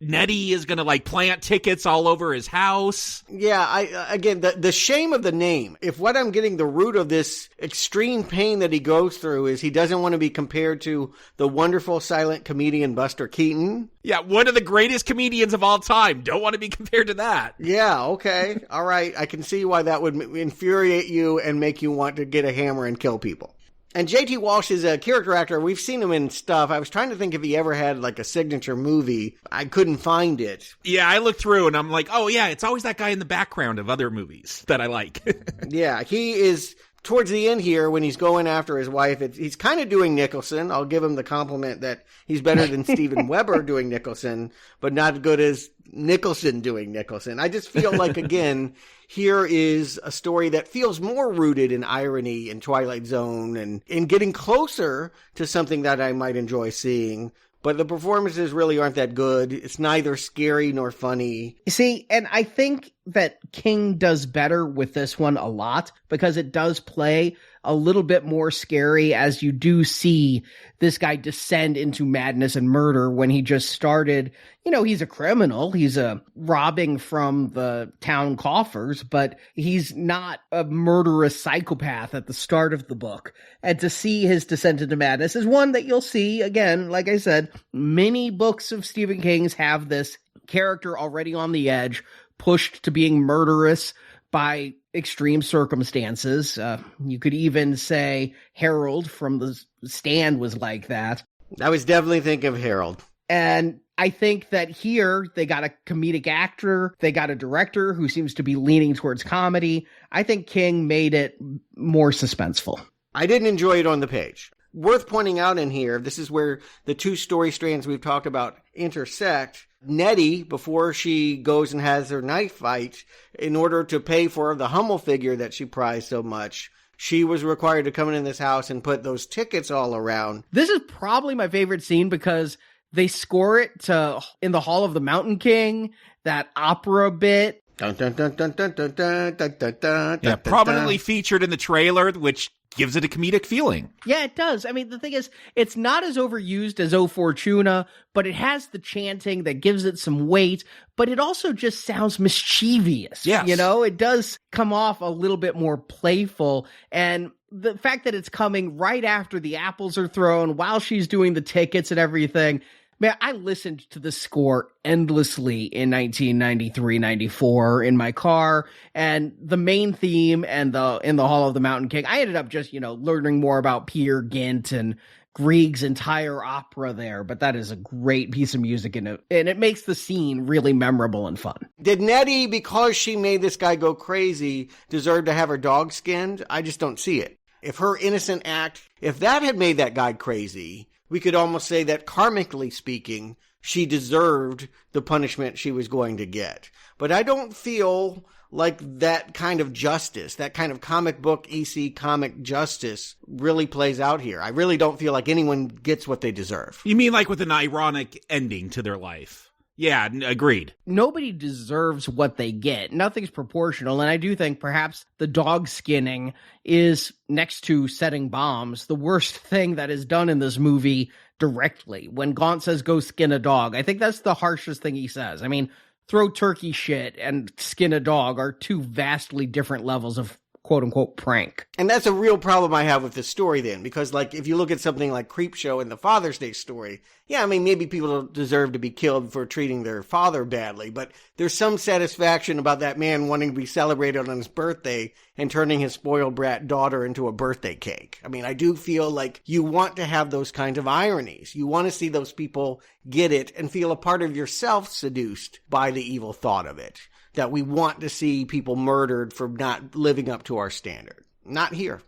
Nettie is going to like plant tickets all over his house. Yeah, again, the shame of the name. If what I'm getting, the root of this extreme pain that he goes through is he doesn't want to be compared to the wonderful silent comedian Buster Keaton. Yeah, one of the greatest comedians of all time. Don't want to be compared to that. Yeah, okay. All right. I can see why that would infuriate you and make you want to get a hammer and kill people. And J.T. Walsh is a character actor. We've seen him in stuff. I was trying to think if he ever had like a signature movie. I couldn't find it. Yeah, I looked through and I'm like, oh yeah, it's always that guy in the background of other movies that I like. Yeah, he is towards the end here when he's going after his wife. He's kind of doing Nicholson. I'll give him the compliment that he's better than Steven Weber doing Nicholson, but not as good as Nicholson doing Nicholson. I just feel like, again, here is a story that feels more rooted in irony and Twilight Zone and in getting closer to something that I might enjoy seeing. But the performances really aren't that good. It's neither scary nor funny. See, and I think that King does better with this one a lot because it does play a little bit more scary as you do see this guy descend into madness and murder when he just started. He's a criminal. He's robbing from the town coffers, but he's not a murderous psychopath at the start of the book. And to see his descent into madness is one that you'll see, again, like I said, many books of Stephen King's have this character already on the edge, pushed to being murderous by extreme circumstances. You could even say Harold from The Stand was like that. I was definitely thinking of Harold. And I think that here they got a comedic actor, they got a director who seems to be leaning towards comedy. I think King made it more suspenseful. I didn't enjoy it on the page. Worth pointing out in here, this is where the two story strands we've talked about intersect. Nettie, before she goes and has her knife fight, in order to pay for the Hummel figure that she prized so much, she was required to come in this house and put those tickets all around. This is probably my favorite scene because They score it to In the Hall of the Mountain King, that opera bit. Dun, dun, dun, dun, dun, dun, dun, dun, dun, dun, Yeah, dun, prominently dun. featured in the trailer, which gives it a comedic feeling. Yeah, it does. I mean, the thing is, it's not as overused as O Fortuna, but it has the chanting that gives it some weight, but it also just sounds mischievous. Yes. You know, it does come off a little bit more playful, and the fact that it's coming right after the apples are thrown, while she's doing the tickets and everything. Man, I listened to the score endlessly in 1993, 94 in my car, and the main theme and In the Hall of the Mountain King, I ended up just, learning more about Peer Gynt and Grieg's entire opera there, but that is a great piece of music, and it makes the scene really memorable and fun. Did Nettie, because she made this guy go crazy, deserve to have her dog skinned? I just don't see it. If her innocent act, if that had made that guy crazy, we could almost say that karmically speaking, she deserved the punishment she was going to get. But I don't feel like that kind of justice, that kind of comic book EC comic justice really plays out here. I really don't feel like anyone gets what they deserve. You mean like with an ironic ending to their life? Yeah, agreed. Nobody deserves what they get. Nothing's proportional, and I do think perhaps the dog skinning is, next to setting bombs, the worst thing that is done in this movie directly. When Gaunt says, go skin a dog, I think that's the harshest thing he says. I mean, throw turkey shit and skin a dog are two vastly different levels of quote-unquote prank. And that's a real problem I have with this story then, because like if you look at something like Creepshow and the Father's Day story, yeah, I mean, maybe people don't deserve to be killed for treating their father badly, but there's some satisfaction about that man wanting to be celebrated on his birthday and turning his spoiled brat daughter into a birthday cake. I mean, I do feel like you want to have those kinds of ironies. You want to see those people get it and feel a part of yourself seduced by the evil thought of it. That we want to see people murdered for not living up to our standard. Not here.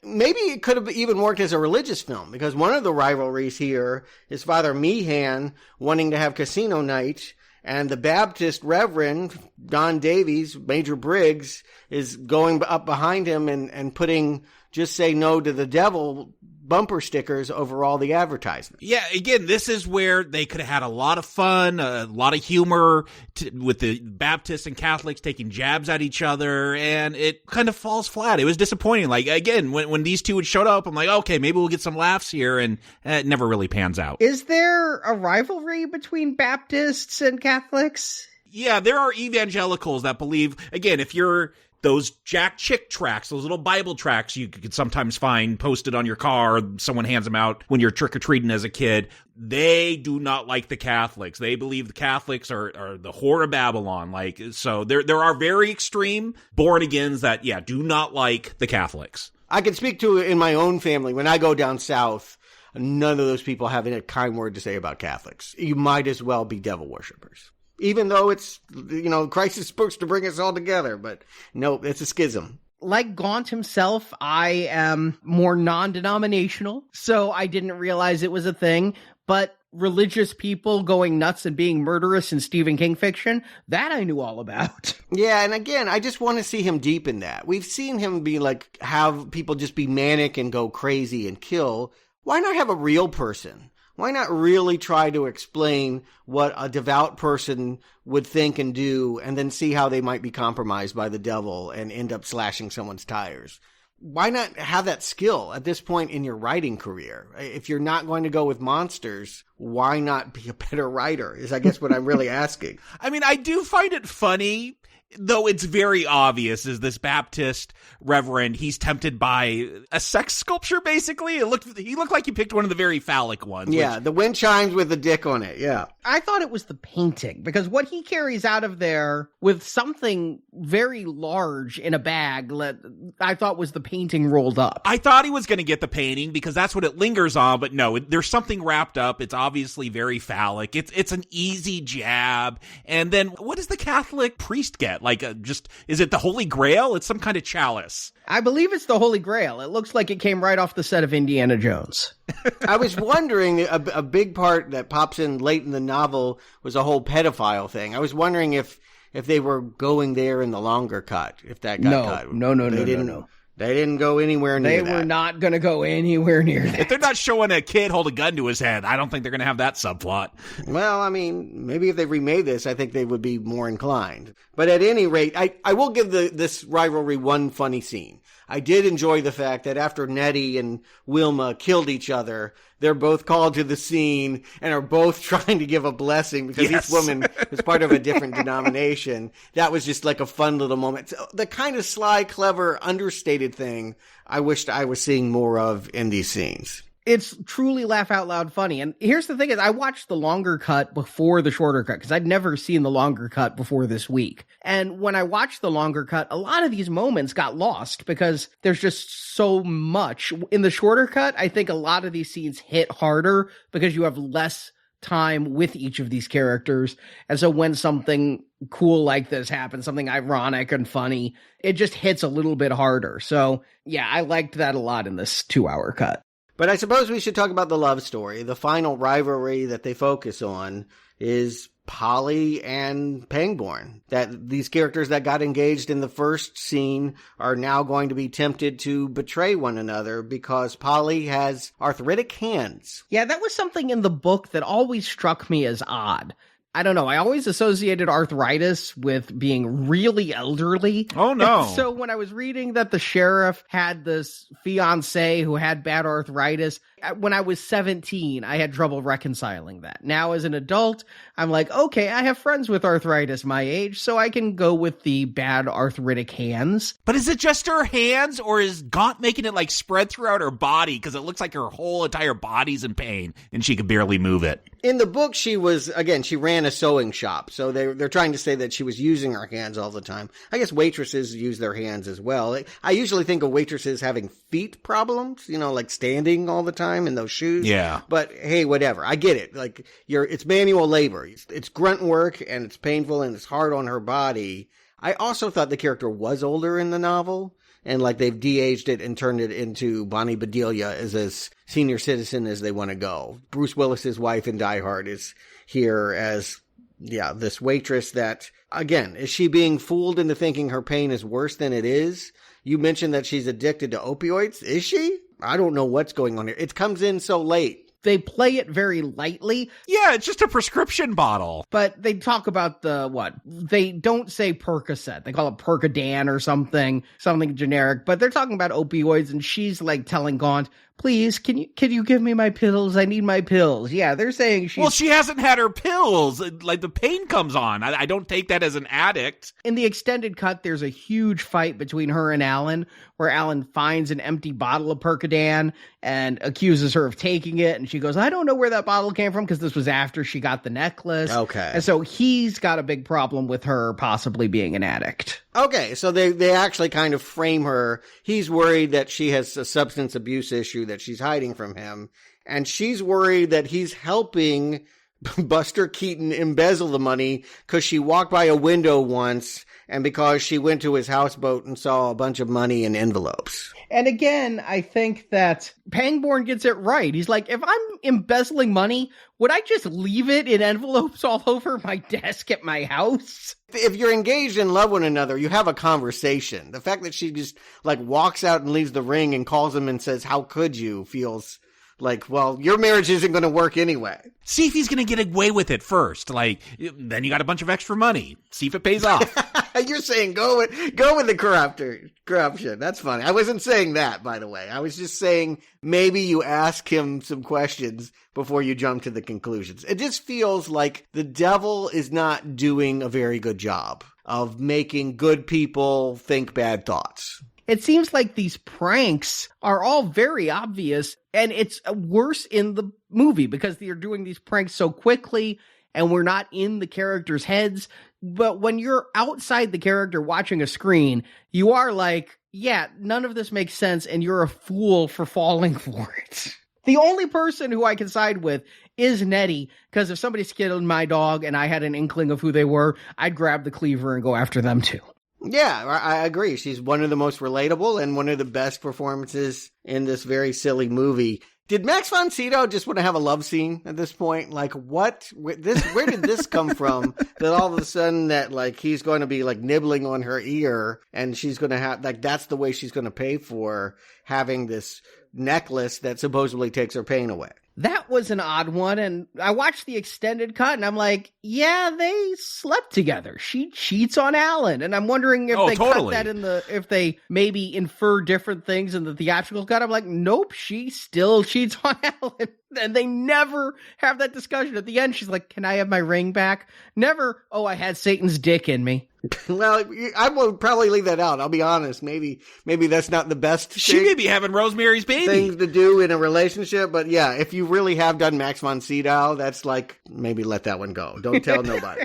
Maybe it could have even worked as a religious film, because one of the rivalries here is Father Meehan wanting to have casino night, and the Baptist Reverend, Don Davies, Major Briggs, is going up behind him and putting "Just Say No to the Devil" bumper stickers over all the advertisements. Yeah, again, this is where they could have had a lot of fun, a lot of humor with the Baptists and Catholics taking jabs at each other, and it kind of falls flat. It was disappointing. Like, again, when these two had showed up, I'm like, okay, maybe we'll get some laughs here, and it never really pans out. Is there a rivalry between Baptists and Catholics? Yeah, there are evangelicals that believe, again, if you're those Jack Chick tracks, those little Bible tracks you could sometimes find posted on your car, or someone hands them out when you're trick-or-treating as a kid. They do not like the Catholics. They believe the Catholics are the whore of Babylon. Like, so there are very extreme born-agains that, yeah, do not like the Catholics. I can speak to in my own family. When I go down south, none of those people have a kind word to say about Catholics. You might as well be devil worshippers. Even though it's, Christ is supposed to bring us all together, but no, it's a schism. Like Gaunt himself, I am more non-denominational, so I didn't realize it was a thing, but religious people going nuts and being murderous in Stephen King fiction, that I knew all about. Yeah, and again, I just want to see him deep in that. We've seen him be like, have people just be manic and go crazy and kill. Why not have a real person? Why not really try to explain what a devout person would think and do, and then see how they might be compromised by the devil and end up slashing someone's tires? Why not have that skill at this point in your writing career? If you're not going to go with monsters, why not be a better writer, is I guess what I'm really asking. I mean, I do find it funny, though it's very obvious, is this Baptist reverend, he's tempted by a sex sculpture, basically. He looked like he picked one of the very phallic ones. Yeah, the wind chimes with the dick on it, yeah. I thought it was the painting, because what he carries out of there with something very large in a bag, I thought was the painting rolled up. I thought he was going to get the painting, because that's what it lingers on, but no, there's something wrapped up. It's obviously very phallic. It's an easy jab. And then what does the Catholic priest get? Like, is it the Holy Grail? It's some kind of chalice. I believe it's the Holy Grail. It looks like it came right off the set of Indiana Jones. I was wondering, a big part that pops in late in the novel was a whole pedophile thing. I was wondering if they were going there in the longer cut, if that got cut. No. They didn't go anywhere near that. They were not going to go anywhere near that. If they're not showing a kid hold a gun to his head, I don't think they're going to have that subplot. Well, I mean, maybe if they remade this, I think they would be more inclined. But at any rate, I will give this rivalry one funny scene. I did enjoy the fact that after Nettie and Wilma killed each other, they're both called to the scene and are both trying to give a blessing because each woman is part of a different denomination. That was just like a fun little moment. So the kind of sly, clever, understated thing I wished I was seeing more of in these scenes. It's truly laugh out loud funny. And here's the thing is I watched the longer cut before the shorter cut because I'd never seen the longer cut before this week. And when I watched the longer cut, a lot of these moments got lost because there's just so much. In the shorter cut, I think a lot of these scenes hit harder because you have less time with each of these characters. And so when something cool like this happens, something ironic and funny, it just hits a little bit harder. So yeah, I liked that a lot in this 2-hour cut. But I suppose we should talk about the love story. The final rivalry that they focus on is Polly and Pangborn. That these characters that got engaged in the first scene are now going to be tempted to betray one another because Polly has arthritic hands. Yeah, that was something in the book that always struck me as odd. I don't know. I always associated arthritis with being really elderly. Oh, no. And so when I was reading that the sheriff had this fiancée who had bad arthritis, when I was 17, I had trouble reconciling that. Now as an adult, I'm like, okay, I have friends with arthritis my age, so I can go with the bad arthritic hands. But is it just her hands, or is Gaunt making it like spread throughout her body? Because it looks like her whole entire body's in pain and she could barely move it. In the book, she ran a sewing shop, so they're trying to say that she was using her hands all the time. I guess waitresses use their hands as well. I usually think of waitresses having feet problems, like standing all the time in those shoes. Yeah. But hey, whatever. I get it. Like it's manual labor. It's grunt work and it's painful and it's hard on her body. I also thought the character was older in the novel. And like they've de-aged it and turned it into Bonnie Bedelia as senior citizen as they want to go. Bruce Willis's wife in Die Hard is here as, this waitress that, again, is she being fooled into thinking her pain is worse than it is? You mentioned that she's addicted to opioids. Is she? I don't know what's going on here. It comes in so late. They play it very lightly. Yeah, it's just a prescription bottle. But they talk about they don't say Percocet. They call it Percodan or something generic. But they're talking about opioids, and she's like telling Gaunt, please, can you give me my pills? I need my pills. Yeah, they're saying Well, she hasn't had her pills. Like, the pain comes on. I don't take that as an addict. In the extended cut, there's a huge fight between her and Alan, where Alan finds an empty bottle of Percodan and accuses her of taking it. And she goes, I don't know where that bottle came from, because this was after she got the necklace. Okay. And so he's got a big problem with her possibly being an addict. Okay, so they actually kind of frame her. He's worried that she has a substance abuse issue that she's hiding from him. And she's worried that he's helping Buster Keaton embezzle the money because she walked by a window once and because she went to his houseboat and saw a bunch of money in envelopes. And again, I think that Pangborn gets it right. He's like, if I'm embezzling money, would I just leave it in envelopes all over my desk at my house? If you're engaged in love with one another, you have a conversation. The fact that she just walks out and leaves the ring and calls him and says, how could you, feels like, well, your marriage isn't going to work anyway. See if he's going to get away with it first. Like, then you got a bunch of extra money. See if it pays off. You're saying go with the corruption. That's funny. I wasn't saying that, by the way. I was just saying maybe you ask him some questions before you jump to the conclusions. It just feels like the devil is not doing a very good job of making good people think bad thoughts. It seems like these pranks are all very obvious, and it's worse in the movie because they're doing these pranks so quickly and we're not in the characters' heads. But when you're outside the character watching a screen, you are like, yeah, none of this makes sense, and you're a fool for falling for it. The only person who I can side with is Nettie, because if somebody killed my dog and I had an inkling of who they were, I'd grab the cleaver and go after them too. Yeah, I agree. She's one of the most relatable and one of the best performances in this very silly movie. Did Max von Sydow just want to have a love scene at this point? Like, where did this come from? That all of a sudden that, like, he's going to be, like, nibbling on her ear, and she's going to have, like, that's the way she's going to pay for having this necklace that supposedly takes her pain away. That was an odd one, and I watched the extended cut, and I'm like, yeah, they slept together. She cheats on Alan, and I'm wondering if they cut that if they maybe infer different things in the theatrical cut. I'm like, nope, she still cheats on Alan, and they never have that discussion. At the end, she's like, can I have my ring back? Never, oh, I had Satan's dick in me. Well, I will probably leave that out. I'll be honest. Maybe that's not the best She may be having Rosemary's Baby. Things to do in a relationship. But yeah, if you really have done Max von Sydow, that's like, maybe let that one go. Don't tell nobody.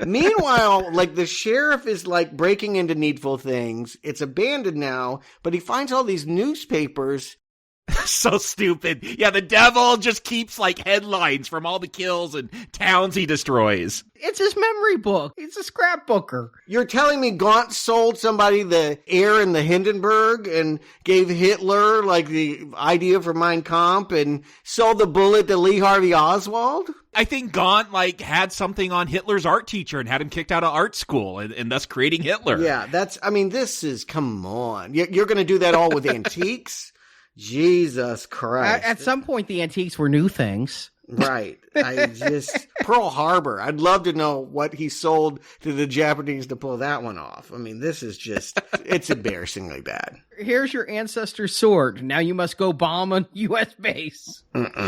Meanwhile, like, the sheriff is like breaking into Needful Things. It's abandoned now, but he finds all these newspapers. So stupid. Yeah, the devil just keeps, like, headlines from all the kills and towns he destroys. It's his memory book. He's a scrapbooker. You're telling me Gaunt sold somebody the air in the Hindenburg and gave Hitler, like, the idea for Mein Kampf and sold the bullet to Lee Harvey Oswald? I think Gaunt, like, had something on Hitler's art teacher and had him kicked out of art school and thus creating Hitler. Yeah, this is, come on. You're going to do that all with antiques? Jesus Christ. At some point, the antiques were new things. Right. Pearl Harbor. I'd love to know what he sold to the Japanese to pull that one off. I mean, this is just, it's embarrassingly bad. Here's your ancestor's sword. Now you must go bomb a U.S. base.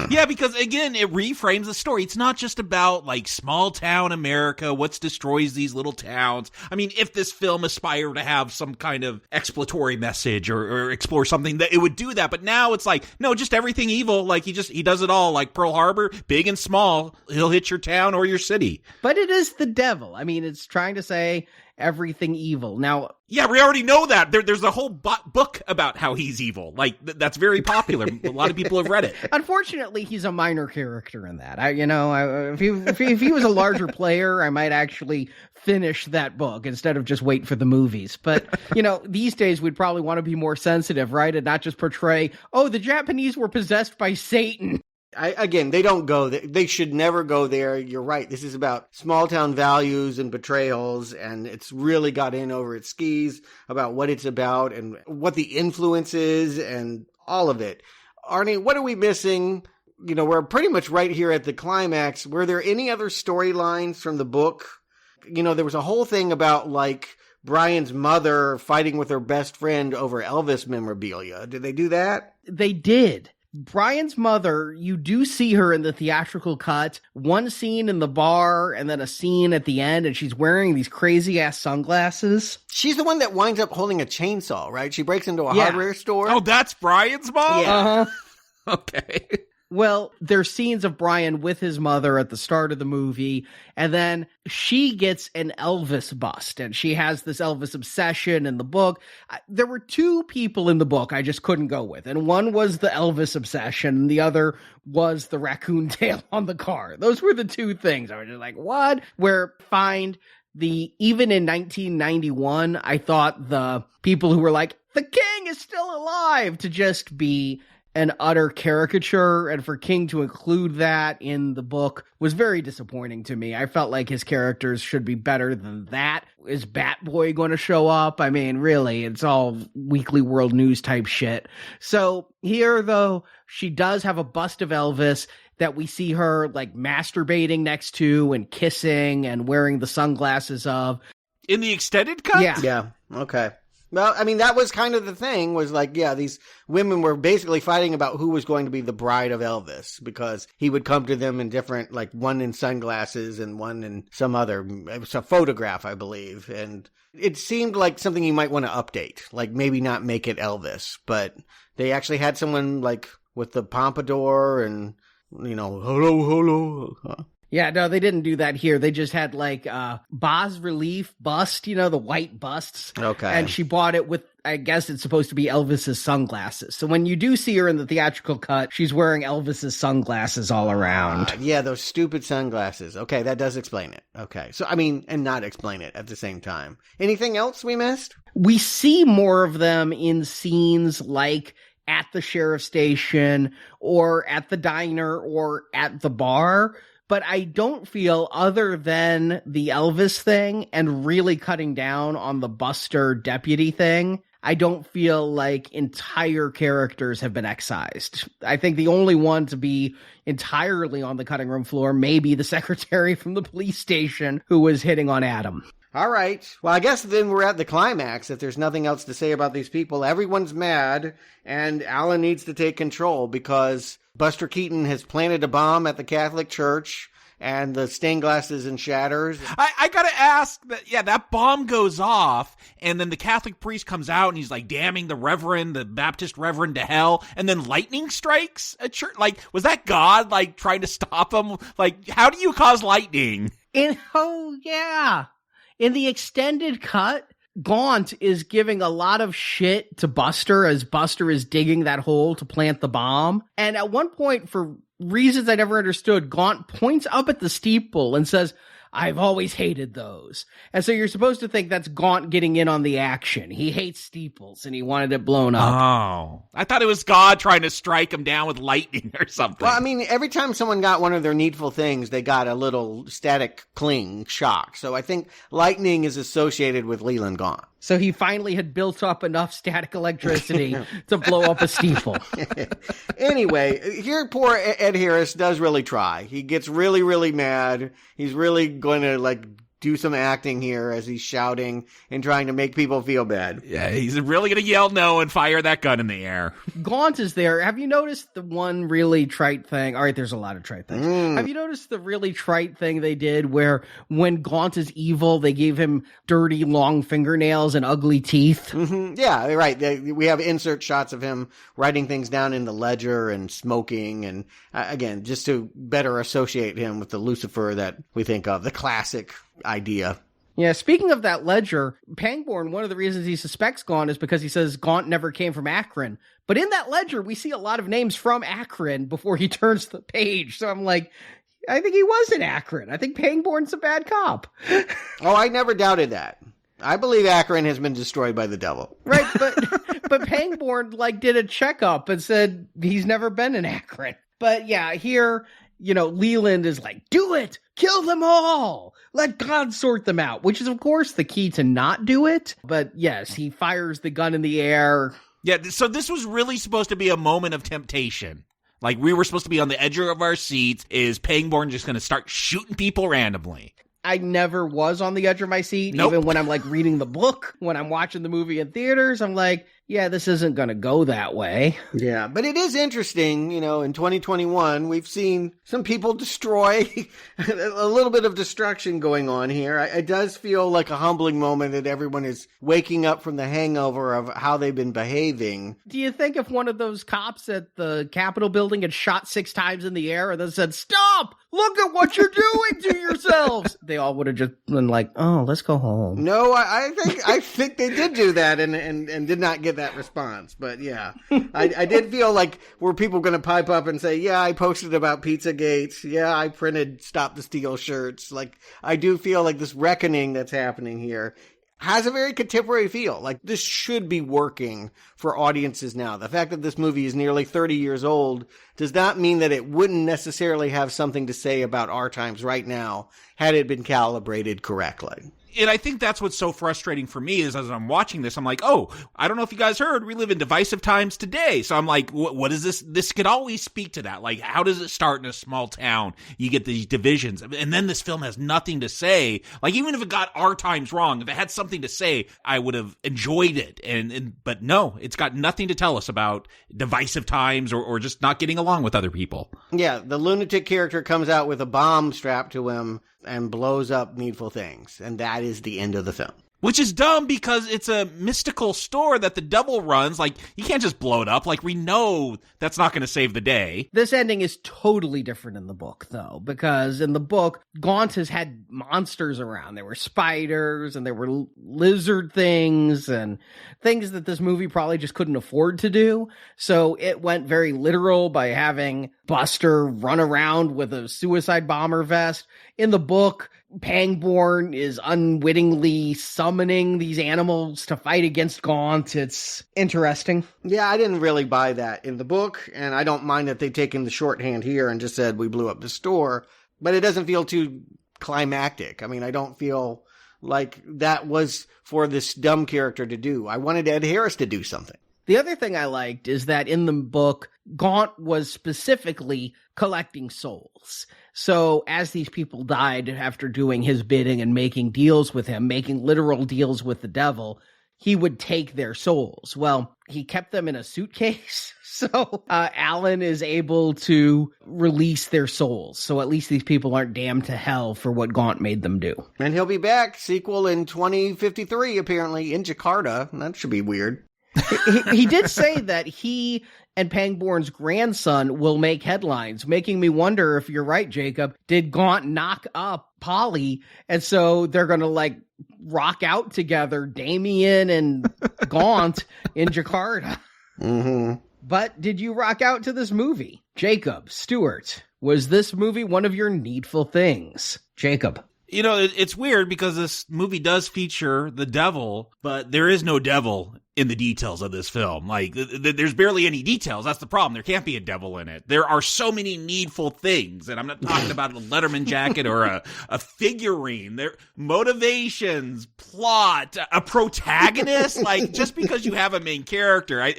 Yeah, because again, it reframes the story. It's not just about, like, small town America, what destroys these little towns. I mean, if this film aspired to have some kind of exploratory message or explore something, that it would do that. But now it's like, no, just everything evil. Like, he does it all, like Pearl Harbor, big and small. He'll hit your town or your city. But it is the devil. I mean, it's trying to say everything evil. Now, yeah, we already know that. There's a whole book about how he's evil. Like, that's very popular. A lot of people have read it. Unfortunately, he's a minor character in that. If he was a larger player, I might actually finish that book instead of just wait for the movies. But, these days we'd probably want to be more sensitive, right? And not just portray, oh, the Japanese were possessed by Satan. They don't go there. They should never go there. You're right. This is about small town values and betrayals, and it's really got in over its skis about what it's about and what the influence is and all of it. Arnie, what are we missing? We're pretty much right here at the climax. Were there any other storylines from the book? There was a whole thing about, like, Brian's mother fighting with her best friend over Elvis memorabilia. Did they do that? They did. Brian's mother, you do see her in the theatrical cut, one scene in the bar and then a scene at the end, and she's wearing these crazy ass sunglasses. She's the one that winds up holding a chainsaw, right? She breaks into a hardware store. Oh, that's Brian's mom? Yeah. Uh-huh. Okay. Well, there's scenes of Brian with his mother at the start of the movie, and then she gets an Elvis bust, and she has this Elvis obsession in the book. There were two people in the book I just couldn't go with, and one was the Elvis obsession, and the other was the raccoon tail on the car. Those were the two things. I was just like, what? Even in 1991, I thought the people who were like, the king is still alive, to just be an utter caricature, and for King to include that in the book was very disappointing to me. I felt like his characters should be better than that. Is Batboy going to show up? I mean, really, it's all Weekly World News type shit. So here, though, she does have a bust of Elvis that we see her, like, masturbating next to and kissing and wearing the sunglasses of. In the extended cut? Yeah. Okay. Well, I mean, that was kind of the thing, was like, yeah, these women were basically fighting about who was going to be the bride of Elvis, because he would come to them in different, like, one in sunglasses and one in some other, it was a photograph, I believe. And it seemed like something you might want to update, like maybe not make it Elvis, but they actually had someone, like, with the pompadour and, hello. Yeah, no, they didn't do that here. They just had, like, bas relief bust, the white busts. Okay. And she bought it with, I guess it's supposed to be Elvis's sunglasses. So when you do see her in the theatrical cut, she's wearing Elvis's sunglasses all around. Yeah, those stupid sunglasses. Okay, that does explain it. Okay. So, I mean, and not explain it at the same time. Anything else we missed? We see more of them in scenes like at the sheriff's station or at the diner or at the bar. But I don't feel, other than the Elvis thing and really cutting down on the Buster deputy thing, I don't feel like entire characters have been excised. I think the only one to be entirely on the cutting room floor may be the secretary from the police station who was hitting on Adam. All right. Well, I guess then we're at the climax. If there's nothing else to say about these people, everyone's mad, and Alan needs to take control because Buster Keaton has planted a bomb at the Catholic Church, and the stained glass is and shatters. I gotta ask, that bomb goes off, and then the Catholic priest comes out, and he's like damning the Baptist reverend to hell, and then lightning strikes a church. Like, was that God, like, trying to stop him? Like, how do you cause lightning? In the extended cut, Gaunt is giving a lot of shit to Buster as Buster is digging that hole to plant the bomb. And at one point, for reasons I never understood, Gaunt points up at the steeple and says, "I've always hated those." And so you're supposed to think that's Gaunt getting in on the action. He hates steeples and he wanted it blown up. Oh, I thought it was God trying to strike him down with lightning or something. Well, I mean, every time someone got one of their needful things, they got a little static cling shock. So I think lightning is associated with Leland Gaunt. So he finally had built up enough static electricity to blow up a steeple. Anyway, here poor Ed Harris does really try. He gets really, really mad. He's really going to, like, do some acting here as he's shouting and trying to make people feel bad. Yeah, he's really going to yell no and fire that gun in the air. Gaunt is there. Have you noticed the one really trite thing? All right, there's a lot of trite things. Have you noticed the really trite thing they did where when Gaunt is evil, they gave him dirty, long fingernails and ugly teeth? Mm-hmm. Yeah, right. We have insert shots of him writing things down in the ledger and smoking. And again, just to better associate him with the Lucifer that we think of, the classic idea. Yeah, speaking of that ledger, Pangborn, one of the reasons he suspects Gaunt is because he says Gaunt never came from Akron. But in that ledger, we see a lot of names from Akron before he turns the page. So I'm like, I think he was in Akron. I think Pangborn's a bad cop. Oh, I never doubted that. I believe Akron has been destroyed by the devil. Right, but Pangborn, like, did a checkup and said he's never been in Akron. But yeah, here, you know, Leland is like, do it! Kill them all! Let God sort them out, which is, of course, the key to not do it. But yes, he fires the gun in the air. Yeah, so this was really supposed to be a moment of temptation. Like, we were supposed to be on the edge of our seats. Is Pangborn just going to start shooting people randomly? I never was on the edge of my seat. Nope. Even when I'm, like, reading the book, when I'm watching the movie in theaters, I'm like, yeah, this isn't going to go that way. Yeah, but it is interesting, you know, in 2021, we've seen some people destroy, a little bit of destruction going on here. It does feel like a humbling moment that everyone is waking up from the hangover of how they've been behaving. Do you think if one of those cops at the Capitol building had shot 6 times in the air and then said, "Stop! Look at what you're doing to yourselves," they all would have just been like, "Oh, let's go home"? No, I think they did do that and did not get that response. But yeah, I did feel like, were people going to pipe up and say, yeah, I posted about Pizzagate. Yeah, I printed Stop the Steal shirts. Like, I do feel like this reckoning that's happening here has a very contemporary feel. Like, this should be working for audiences now. The fact that this movie is nearly 30 years old does not mean that it wouldn't necessarily have something to say about our times right now had it been calibrated correctly. And I think that's what's so frustrating for me is as I'm watching this, I'm like, oh, I don't know if you guys heard, we live in divisive times today. So I'm like, what is this? This could always speak to that. Like, how does it start in a small town? You get these divisions. And then this film has nothing to say. Like, even if it got our times wrong, if it had something to say, I would have enjoyed it. But no, it's got nothing to tell us about divisive times or just not getting along with other people. Yeah, the lunatic character comes out with a bomb strapped to him and blows up Needful Things. And that is the end of the film. Which is dumb because it's a mystical store that the devil runs. Like, you can't just blow it up. Like, we know that's not going to save the day. This ending is totally different in the book, though, because in the book, Gaunt has had monsters around. There were spiders, and there were lizard things, and things that this movie probably just couldn't afford to do. So it went very literal by having Buster run around with a suicide bomber vest. In the book, Pangborn is unwittingly summoning these animals to fight against Gaunt. It's interesting. Yeah, I didn't really buy that in the book, and I don't mind that they've taken the shorthand here and just said we blew up the store, but it doesn't feel too climactic. I mean, I don't feel like that was for this dumb character to do. I wanted Ed Harris to do something. The other thing I liked is that in the book, Gaunt was specifically collecting souls. So as these people died after doing his bidding and making deals with him, making literal deals with the devil, he would take their souls. Well, he kept them in a suitcase. So Alan is able to release their souls. So at least these people aren't damned to hell for what Gaunt made them do. And he'll be back, sequel in 2053, apparently, in Jakarta. That should be weird. He did say that he and Pangborn's grandson will make headlines, making me wonder if you're right, Jacob. Did Gaunt knock up Polly? And so they're going to rock out together, Damien and Gaunt in Jakarta. Mm-hmm. But did you rock out to this movie? Jacob, Stuart, was this movie one of your needful things? Jacob. You know, it's weird because this movie does feature the devil, but there is no devil in the details of this film. Like, there's barely any details. That's the problem. There can't be a devil in it. There are so many needful things, and I'm not talking about a Letterman jacket or a figurine. There, motivations, plot, a protagonist. Like, just because you have a main character,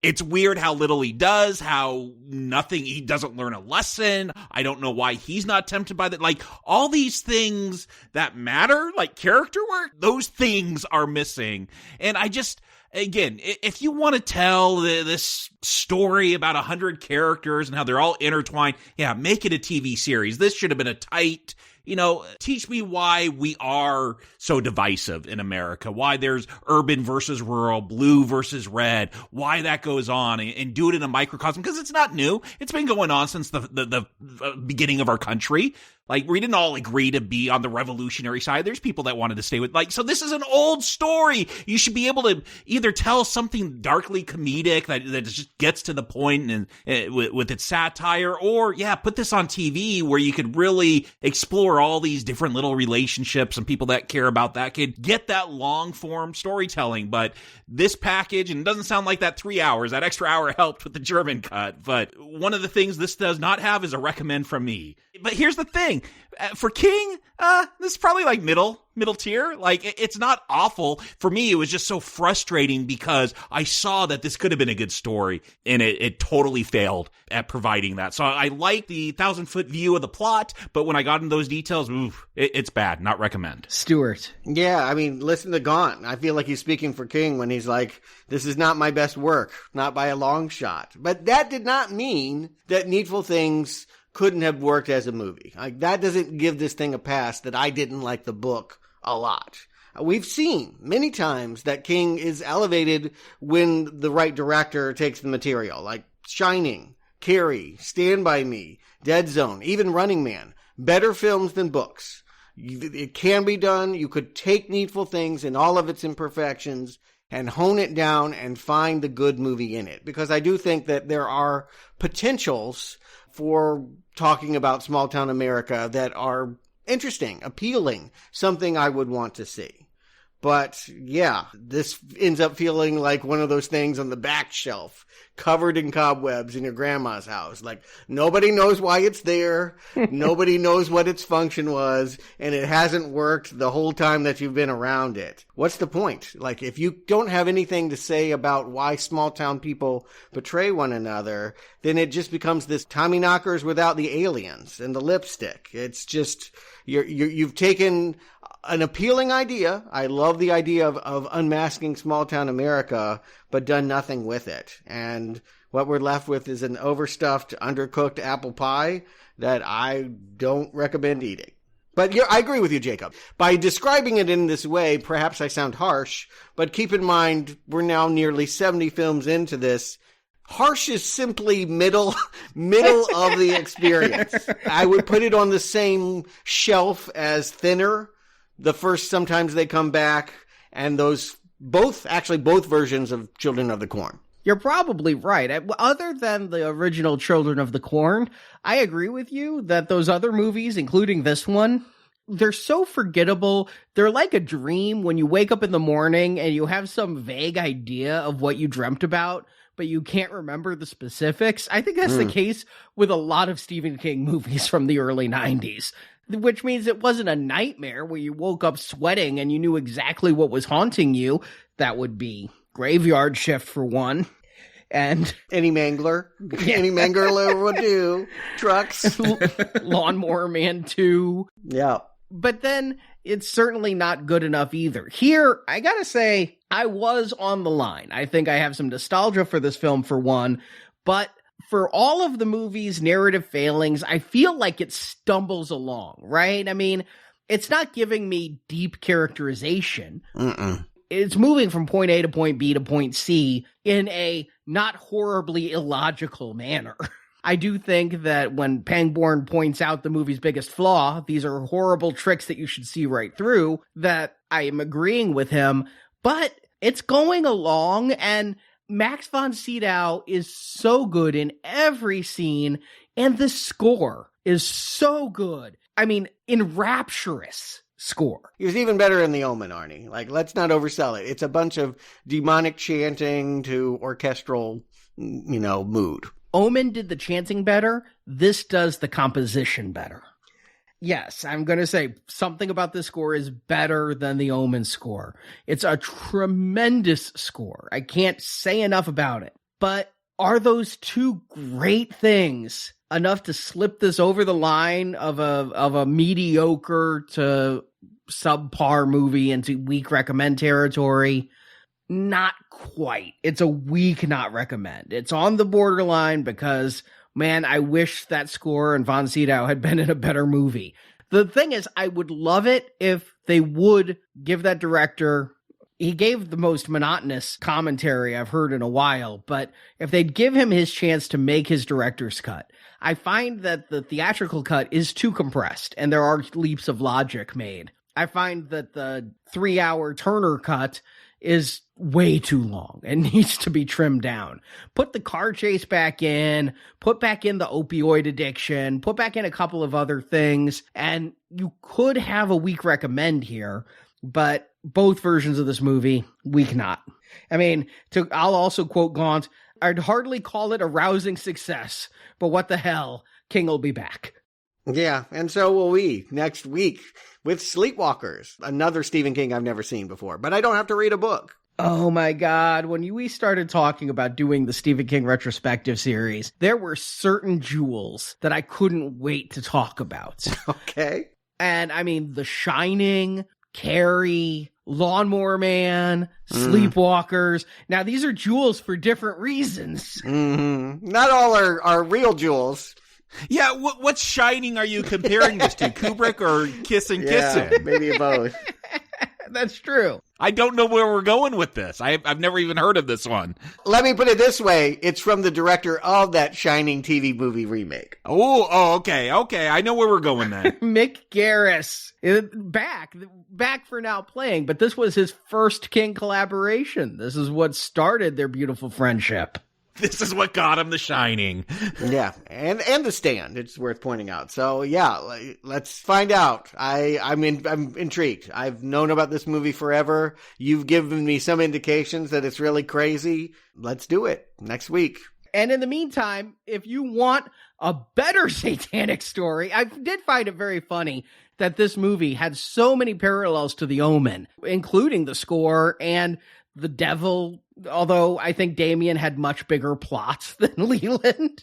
it's weird how little he does, how he doesn't learn a lesson. I don't know why he's not tempted by that. Like, all these things that matter, like character work, those things are missing. And again, if you want to tell this story about 100 characters and how they're all intertwined, yeah, make it a TV series. This should have been a tight, teach me why we are so divisive in America, why there's urban versus rural, blue versus red, why that goes on, and do it in a microcosm, because it's not new. It's been going on since the beginning of our country. Like, we didn't all agree to be on the revolutionary side. There's people that wanted to stay with, so this is an old story. You should be able to either tell something darkly comedic that just gets to the point and with its satire, or, put this on TV where you could really explore all these different little relationships and people that care about that could get that long form storytelling. But this package, and it doesn't sound like that 3 hours, that extra hour helped with the German cut. But one of the things this does not have is a recommend from me. But here's the thing. For King, this is probably like middle tier. Like, it's not awful. For me, it was just so frustrating because I saw that this could have been a good story, and it totally failed at providing that. So I like the 1,000-foot view of the plot, but when I got into those details, it's bad. Not recommend. Stuart. Yeah, I mean, listen to Gaunt. I feel like he's speaking for King when he's like, this is not my best work, not by a long shot. But that did not mean that Needful Things couldn't have worked as a movie. Like, that doesn't give this thing a pass that I didn't like the book a lot. We've seen many times that King is elevated when the right director takes the material, like Shining, Carrie, Stand By Me, Dead Zone, even Running Man. Better films than books. It can be done. You could take Needful Things and all of its imperfections and hone it down and find the good movie in it. Because I do think that there are potentials for talking about small town America that are interesting, appealing, something I would want to see. But yeah, this ends up feeling like one of those things on the back shelf, covered in cobwebs in your grandma's house. Like, nobody knows why it's there. Nobody knows what its function was. And it hasn't worked the whole time that you've been around it. What's the point? Like, if you don't have anything to say about why small town people betray one another, then it just becomes this Tommyknockers without the aliens and the lipstick. It's just, you've taken an appealing idea. I love the idea of unmasking small town America, but done nothing with it. And what we're left with is an overstuffed, undercooked apple pie that I don't recommend eating. But I agree with you, Jacob. By describing it in this way, perhaps I sound harsh, but keep in mind, we're now nearly 70 films into this. Harsh is simply middle of the experience. I would put it on the same shelf as Thinner. The first Sometimes They Come Back, and those both versions of Children of the Corn. You're probably right. Other than the original Children of the Corn, I agree with you that those other movies, including this one, they're so forgettable. They're like a dream when you wake up in the morning and you have some vague idea of what you dreamt about, but you can't remember the specifics. I think that's the case with a lot of Stephen King movies from the early 90s, which means it wasn't a nightmare where you woke up sweating and you knew exactly what was haunting you. That would be Graveyard Shift for one. And any mangler would do. Trucks. Lawnmower Man 2. Yeah. But then it's certainly not good enough either. Here, I gotta say, I was on the line. I think I have some nostalgia for this film for one, but for all of the movie's narrative failings, I feel like it stumbles along, right? I mean, it's not giving me deep characterization. It's moving from point A to point B to point C in a not horribly illogical manner. I do think that when Pangborn points out the movie's biggest flaw, these are horrible tricks that you should see right through, that I am agreeing with him, but it's going along, and Max von Sydow is so good in every scene, and the score is so good. I mean, enrapturous score. He was even better in The Omen, Arnie. Like, let's not oversell it. It's a bunch of demonic chanting to orchestral, mood. Omen did the chanting better. This does the composition better. Yes, I'm going to say something about this score is better than the Omen score. It's a tremendous score. I can't say enough about it. But are those two great things enough to slip this over the line of a mediocre to subpar movie into weak recommend territory? Not quite. It's a weak not recommend. It's on the borderline because, man, I wish that score and von Sydow had been in a better movie. The thing is, I would love it if they would give that director, he gave the most monotonous commentary I've heard in a while, but if they'd give him his chance to make his director's cut. I find that the theatrical cut is too compressed and there are leaps of logic made. I find that the 3-hour Turner cut is way too long and needs to be trimmed down. Put the car chase back in, put back in the opioid addiction, put back in a couple of other things, and you could have a weak recommend here, but both versions of this movie, weak not. I mean, I'll also quote Gaunt, I'd hardly call it a rousing success, but what the hell, King will be back. Yeah, and so will we next week with Sleepwalkers, another Stephen King I've never seen before, but I don't have to read a book. Oh my God, when we started talking about doing the Stephen King retrospective series, there were certain jewels that I couldn't wait to talk about. Okay. And I mean, The Shining, Carrie, Lawnmower Man, Sleepwalkers. Now, these are jewels for different reasons. Not all are real jewels. Yeah, what's Shining are you comparing this to? Kubrick or Kissing? Maybe both. That's true. I don't know where we're going with this. I've never even heard of this one. Let me put it this way. It's from the director of that Shining TV movie remake. Oh, okay. I know where we're going then. Mick Garris. Back for now playing, but this was his first King collaboration. This is what started their beautiful friendship. This is what got him The Shining. Yeah, and The Stand, it's worth pointing out. So yeah, let's find out. I'm intrigued. I've known about this movie forever. You've given me some indications that it's really crazy. Let's do it next week. And in the meantime, if you want a better satanic story, I did find it very funny that this movie had so many parallels to The Omen, including the score and the devil, although I think Damien had much bigger plots than Leland.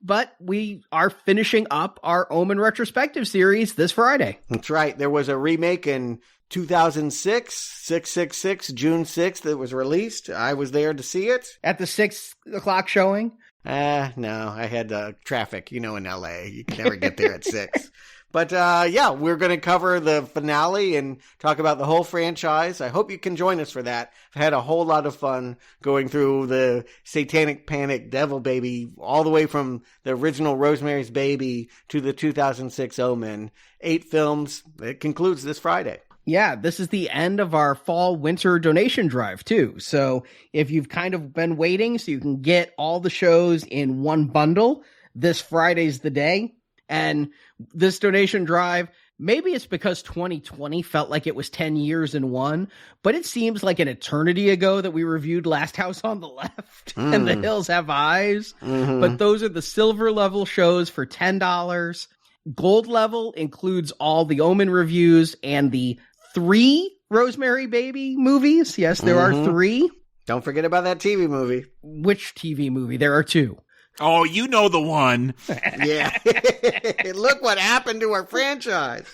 But we are finishing up our Omen retrospective series this Friday. That's right. There was a remake in 2006, 666, June 6th, that was released. I was there to see it. At the 6 o'clock showing? No, I had traffic, in LA. You can never get there at 6. But yeah, we're going to cover the finale and talk about the whole franchise. I hope you can join us for that. I've had a whole lot of fun going through the Satanic Panic Devil Baby, all the way from the original Rosemary's Baby to the 2006 Omen. 8 films. It concludes this Friday. Yeah, this is the end of our fall-winter donation drive, too. So if you've kind of been waiting so you can get all the shows in one bundle, this Friday's the day. And this donation drive Maybe it's because 2020 felt like it was 10 years in one, but it seems like an eternity ago that we reviewed Last House on the Left and The Hills Have Eyes. But those are the silver level shows for $10. Gold level includes all the Omen reviews and the 3 Rosemary Baby movies. Yes, there are 3. Don't forget about that TV movie. Which TV movie? There are 2. Oh, you know the one. Yeah. Look what happened to our franchise.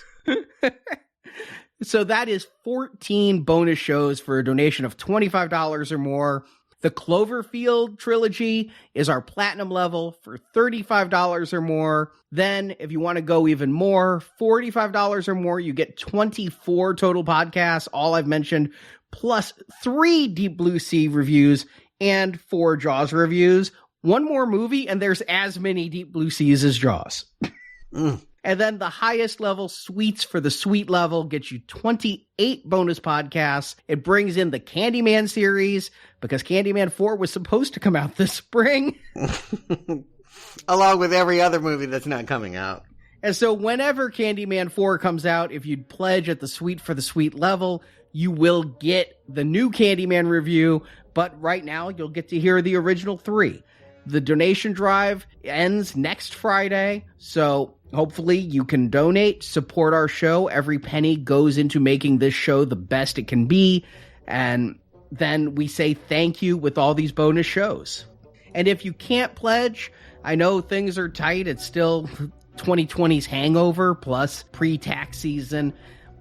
So that is 14 bonus shows for a donation of $25 or more. The Cloverfield trilogy is our platinum level for $35 or more. Then, if you want to go even more, $45 or more, you get 24 total podcasts, all I've mentioned, plus 3 Deep Blue Sea reviews and 4 Jaws reviews. One more movie, and there's as many Deep Blue Seas as Jaws. And then the highest level, Sweets for the Sweet level, gets you 28 bonus podcasts. It brings in the Candyman series, because Candyman 4 was supposed to come out this spring. Along with every other movie that's not coming out. And so whenever Candyman 4 comes out, if you'd pledge at the Sweet for the Sweet level, you will get the new Candyman review, but right now you'll get to hear the original 3. The donation drive ends next Friday, so hopefully you can donate, support our show. Every penny goes into making this show the best it can be, and then we say thank you with all these bonus shows. And if you can't pledge, I know things are tight. It's still 2020's hangover plus pre-tax season.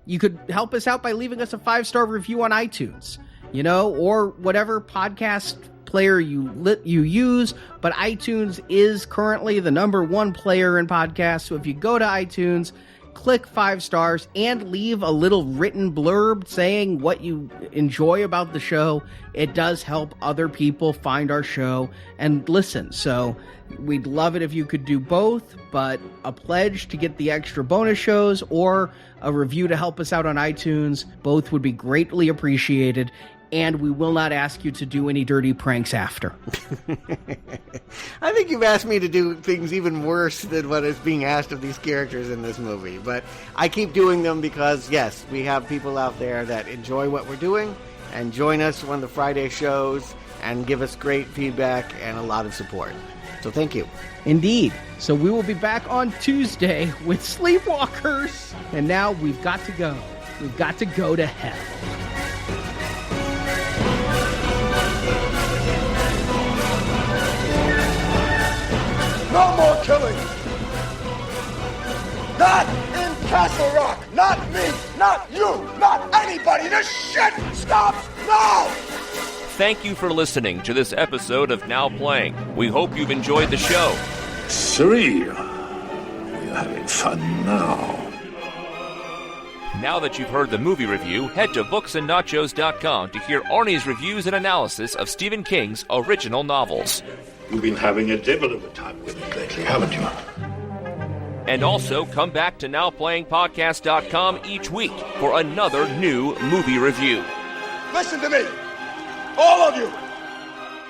You could help us out by leaving us a 5-star review on iTunes, or whatever podcast player you use, but iTunes is currently the #1 player in podcasts. So if you go to iTunes, click 5 stars and leave a little written blurb saying what you enjoy about the show, it does help other people find our show and listen. So we'd love it if you could do both, but a pledge to get the extra bonus shows or a review to help us out on iTunes, both would be greatly appreciated. And we will not ask you to do any dirty pranks after. I think you've asked me to do things even worse than what is being asked of these characters in this movie. But I keep doing them because, yes, we have people out there that enjoy what we're doing and join us on the Friday shows and give us great feedback and a lot of support. So thank you. Indeed. So we will be back on Tuesday with Sleepwalkers. And now we've got to go. We've got to go to hell. No more killing! Not in Castle Rock! Not me! Not you! Not anybody! This shit stops now! Thank you for listening to this episode of Now Playing. We hope you've enjoyed the show. Surreal. We're having fun now. Now that you've heard the movie review, head to booksandnachos.com to hear Arnie's reviews and analysis of Stephen King's original novels. You've been having a devil of a time with it lately, haven't you? And also come back to NowPlayingPodcast.com each week for another new movie review. Listen to me! All of you!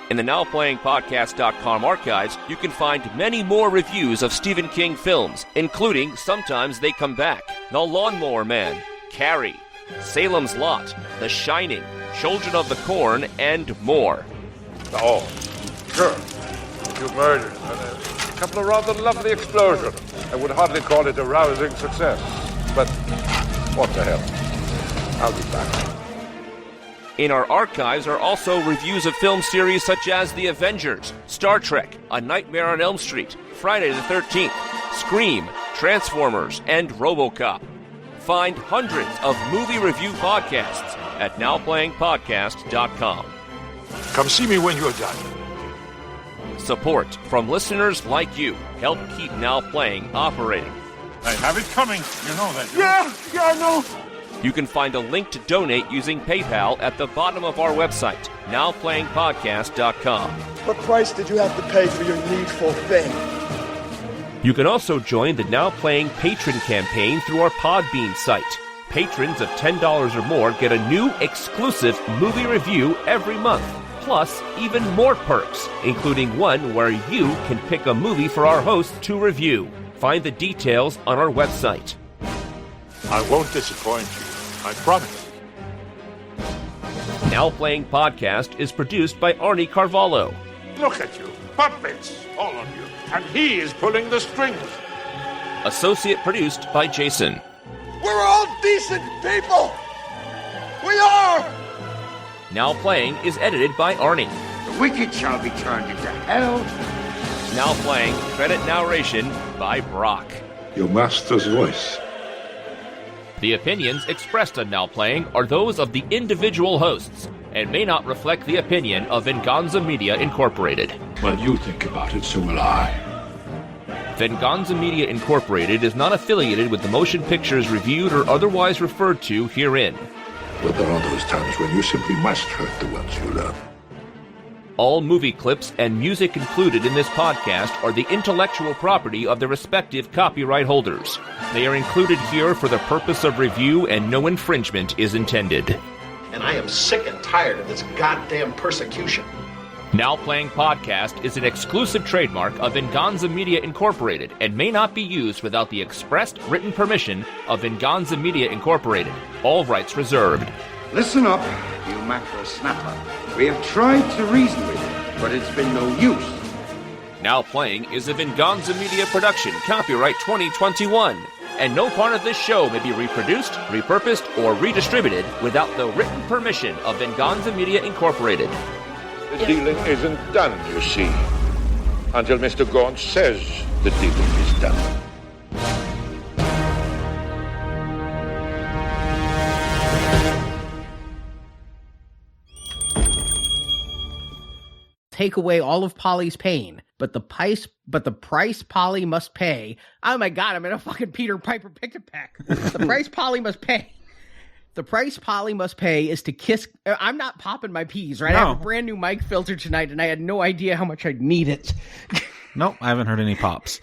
In the NowPlayingPodcast.com archives, you can find many more reviews of Stephen King films, including Sometimes They Come Back, The Lawnmower Man, Carrie, Salem's Lot, The Shining, Children of the Corn, and more. Oh, sure. A few murders and a couple of rather lovely explosions. I would hardly call it a rousing success, but what the hell? I'll be back. In our archives are also reviews of film series such as The Avengers, Star Trek, A Nightmare on Elm Street, Friday the 13th, Scream, Transformers, and RoboCop. Find hundreds of movie review podcasts at NowPlayingPodcast.com. Come see me when you're done. Support from listeners like you help keep Now Playing operating. I have it coming. You know that. Yeah, I know. You can find a link to donate using PayPal at the bottom of our website, NowPlayingPodcast.com. What price did you have to pay for your needful thing? You can also join the Now Playing Patron campaign through our Podbean site. Patrons of $10 or more get a new exclusive movie review every month, plus even more perks, including one where you can pick a movie for our host to review. Find the details on our website. I won't disappoint you. I promise. Now Playing Podcast is produced by Arnie Carvalho. Look at you. Puppets, all of you. And he is pulling the strings. Associate produced by Jason. We're all decent people. We are. Now Playing is edited by Arnie. The wicked shall be turned into hell. Now Playing, credit narration by Brock. Your master's voice. The opinions expressed on Now Playing are those of the individual hosts and may not reflect the opinion of Venganza Media Incorporated. Well, you think about it, so will I. Venganza Media Incorporated is not affiliated with the motion pictures reviewed or otherwise referred to herein. But there are those times when you simply must hurt the ones you love. All movie clips and music included in this podcast are the intellectual property of the respective copyright holders. They are included here for the purpose of review and no infringement is intended. And I am sick and tired of this goddamn persecution. Now Playing Podcast is an exclusive trademark of Venganza Media Incorporated and may not be used without the expressed written permission of Venganza Media Incorporated. All rights reserved. Listen up, you macro snapper. We have tried to reason with you, but it's been no use. Now Playing is a Venganza Media production, copyright 2021, and no part of this show may be reproduced, repurposed, or redistributed without the written permission of Venganza Media Incorporated. The dealing isn't done, you see, until Mr. Gaunt says the dealing is done. Take away all of Polly's pain, but the price Polly must pay. Oh my god, I'm in a fucking Peter Piper pick-a-pack. The price Polly must pay. The price Polly must pay is to kiss. I'm not popping my peas, right? No. I have a brand new mic filter tonight, and I had no idea how much I'd need it. Nope, I haven't heard any pops.